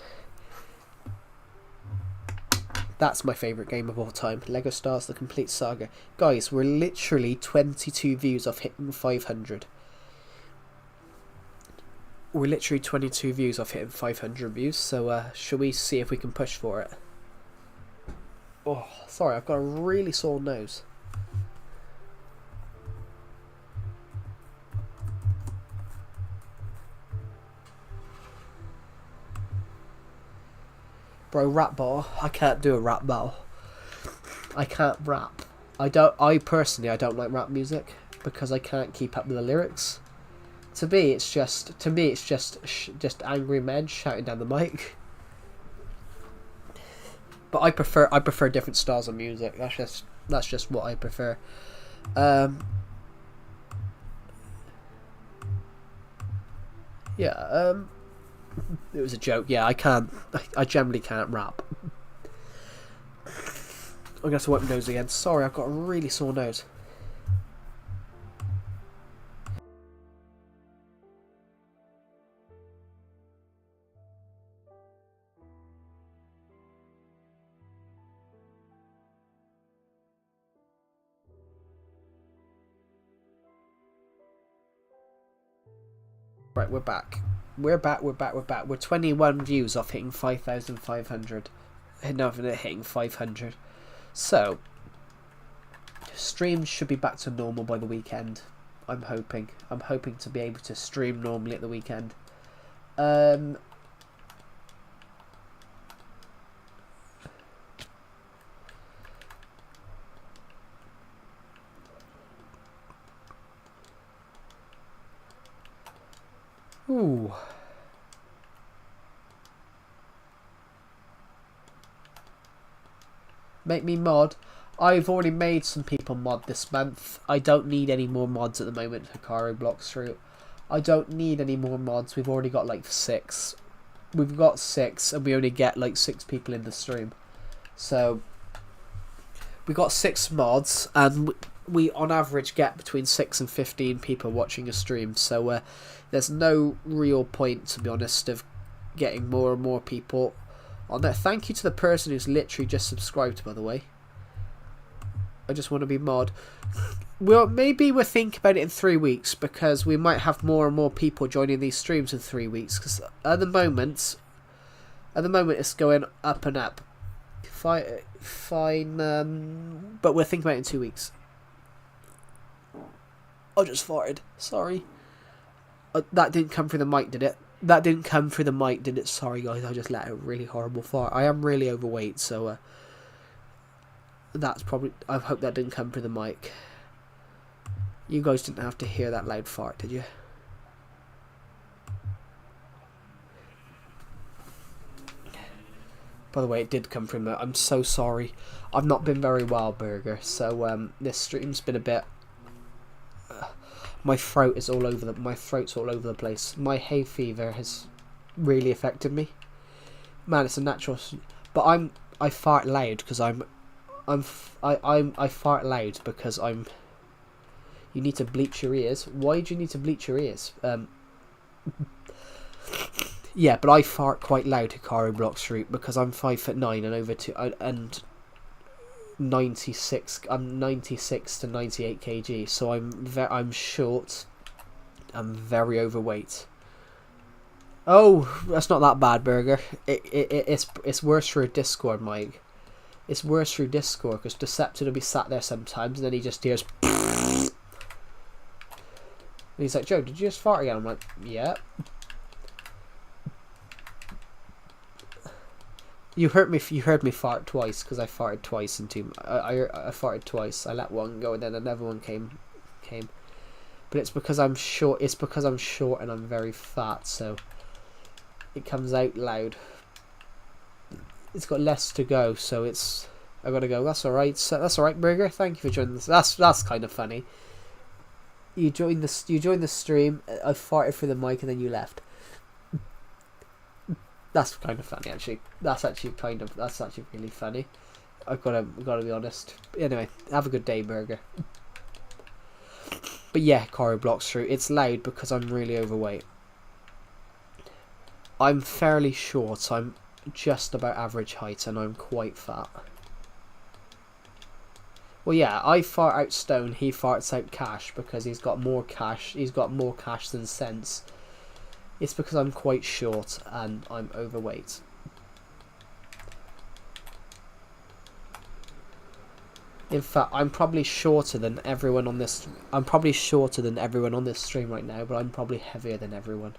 That's my favourite game of all time. Lego Star Wars: The Complete Saga. Guys, we're literally 22 views off hitting 500. We're literally 22 views off hitting 500 views, so shall we see if we can push for it? Oh, sorry, I've got a really sore nose. Bro, rap battle? I can't do a rap battle. I can't rap. I personally don't like rap music because I can't keep up with the lyrics. To me, it's just angry men shouting down the mic. But I prefer different styles of music. That's just what I prefer. Yeah. It was a joke. Yeah, I can't. I generally can't rap. I guess I wipe my nose again. Sorry, I've got a really sore nose. Right, we're back. We're back. We're 21 views off hitting 5,500. No, hitting 500. So, streams should be back to normal by the weekend. I'm hoping. I'm hoping to be able to stream normally at the weekend. Ooh. Make me mod. I've already made some people mod this month. I don't need any more mods at the moment for Caro Blocks Fruit. I don't need any more mods. We've already got like 6. We've got 6 and we only get like 6 people in the stream. So we got 6 mods and we on average get between 6 and 15 people watching a stream. So there's no real point, to be honest, of getting more and more people on there. Thank you to the person who's literally just subscribed, by the way. I just want to be mod. Well, maybe we'll think about it in 3 weeks, because we might have more and more people joining these streams in 3 weeks. Because at the moment it's going up and up. Fine, but we'll think about it in 2 weeks. I just farted. Sorry. That didn't come through the mic, did it? That didn't come through the mic, did it? Sorry, guys. I just let out a really horrible fart. I am really overweight, so that's probably... I hope that didn't come through the mic. You guys didn't have to hear that loud fart, did you? By the way, it did come from... I'm so sorry. I've not been very well, Burger, so this stream's been a bit... my throat's all over the place. My hay fever has really affected me. Man, it's a natural... But I fart loud because I fart loud because I'm... You need to bleach your ears. Why do you need to bleach your ears? Yeah, but I fart quite loud at Caro Blocks Fruit because I'm 5'9" and over 2 and 96. I'm 96 to 98 kg, so I'm short. I'm very overweight. Oh, that's not that bad, Burger. It's worse through Discord, Mike. It's worse through Discord because Decepted will be sat there sometimes and then he just hears. And he's like, Joe, did you just fart again? I'm like, yeah. You heard me fart twice because I farted twice in 2. I farted twice. I let one go and then another one came. But it's because I'm short. It's because I'm short and I'm very fat, so it comes out loud. It's got less to go, so it's... I gotta go. That's alright. So that's alright, Burger. Thank you for joining this. That's kind of funny. You joined the stream. I farted through the mic and then you left. That's kind of funny, actually. That's actually really funny. I've gotta be honest. Anyway, have a good day, Burger. But yeah, Caro Blocks Fruit. It's loud because I'm really overweight. I'm fairly short. I'm just about average height and I'm quite fat. Well, yeah, I fart out stone, he farts out cash because he's got more cash. He's got more cash than sense. It's because I'm quite short and I'm overweight. In fact, I'm probably shorter than everyone on this. I'm probably shorter than everyone on this stream right now, but I'm probably heavier than everyone.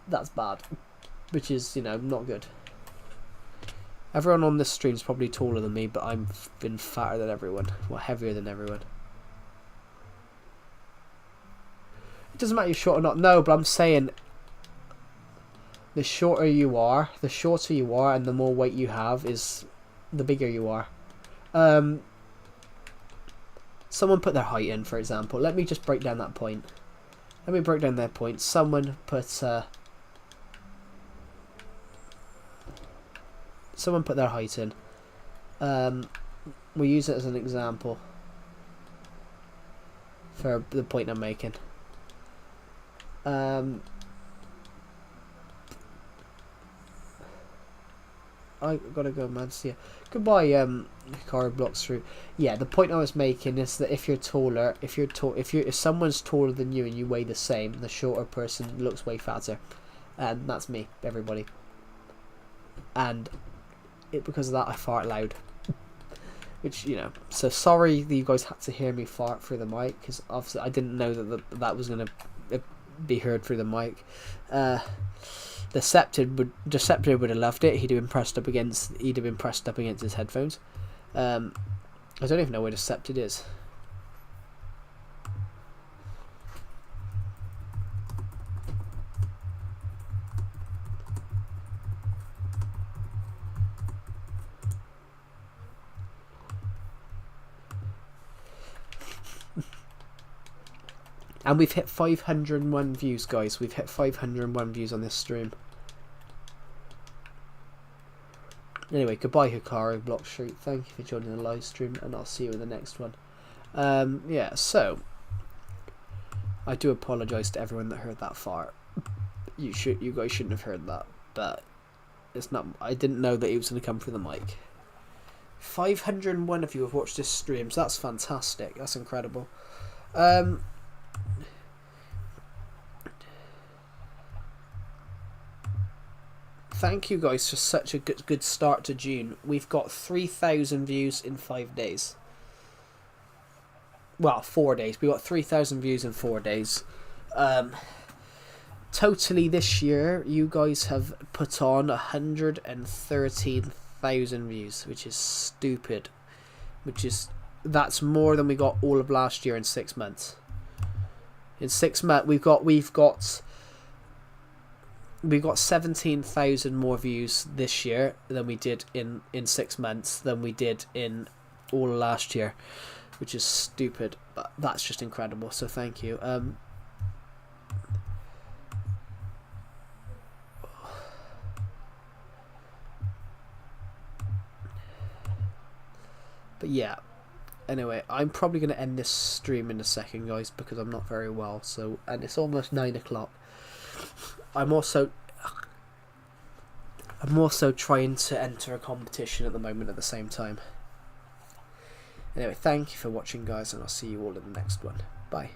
That's bad. Which is, you know, not good. Everyone on this stream is probably taller than me, but I've been fatter than everyone. Well, heavier than everyone. It doesn't matter if you're short or not. No, but I'm saying... the shorter you are, and the more weight you have, is the bigger you are. Someone put their height in, for example. Let me just break down that point. Let me break down their point. Someone put their height in. We'll use it as an example for the point I'm making. I gotta go, man. See ya. Goodbye, car blocks through. Yeah, the point I was making is that if you're taller, if someone's taller than you and you weigh the same, the shorter person looks way fatter, and that's me, everybody. And because of that, I fart loud, which, you know. So sorry that you guys had to hear me fart through the mic, because obviously I didn't know that was gonna be heard through the mic. Decepted would have loved it. He'd have been pressed up against his headphones. I don't even know where Decepted is. And we've hit 501 views, guys. We've hit 501 views on this stream. Anyway, goodbye, Hikaru Block Street. Thank you for joining the live stream, and I'll see you in the next one. Yeah, so I do apologise to everyone that heard that fart. You guys shouldn't have heard that, but it's not. I didn't know that it was going to come through the mic. 501 of you have watched this stream, so that's fantastic. That's incredible. Thank you guys for such a good start to June. We've got 3,000 views in 5 days. Well, 4 days. We got 3,000 views in 4 days. Totally this year, you guys have put on 113,000 views, which is stupid. That's more than we got all of last year in 6 months. In 6 months, we've got 17,000 more views this year than we did in 6 months than we did in all last year, which is stupid, but that's just incredible, so thank you. But yeah, anyway, I'm probably going to end this stream in a second, guys, because I'm not very well, and it's almost 9 o'clock. I'm also trying to enter a competition at the moment at the same time. Anyway, thank you for watching, guys, and I'll see you all in the next one. Bye.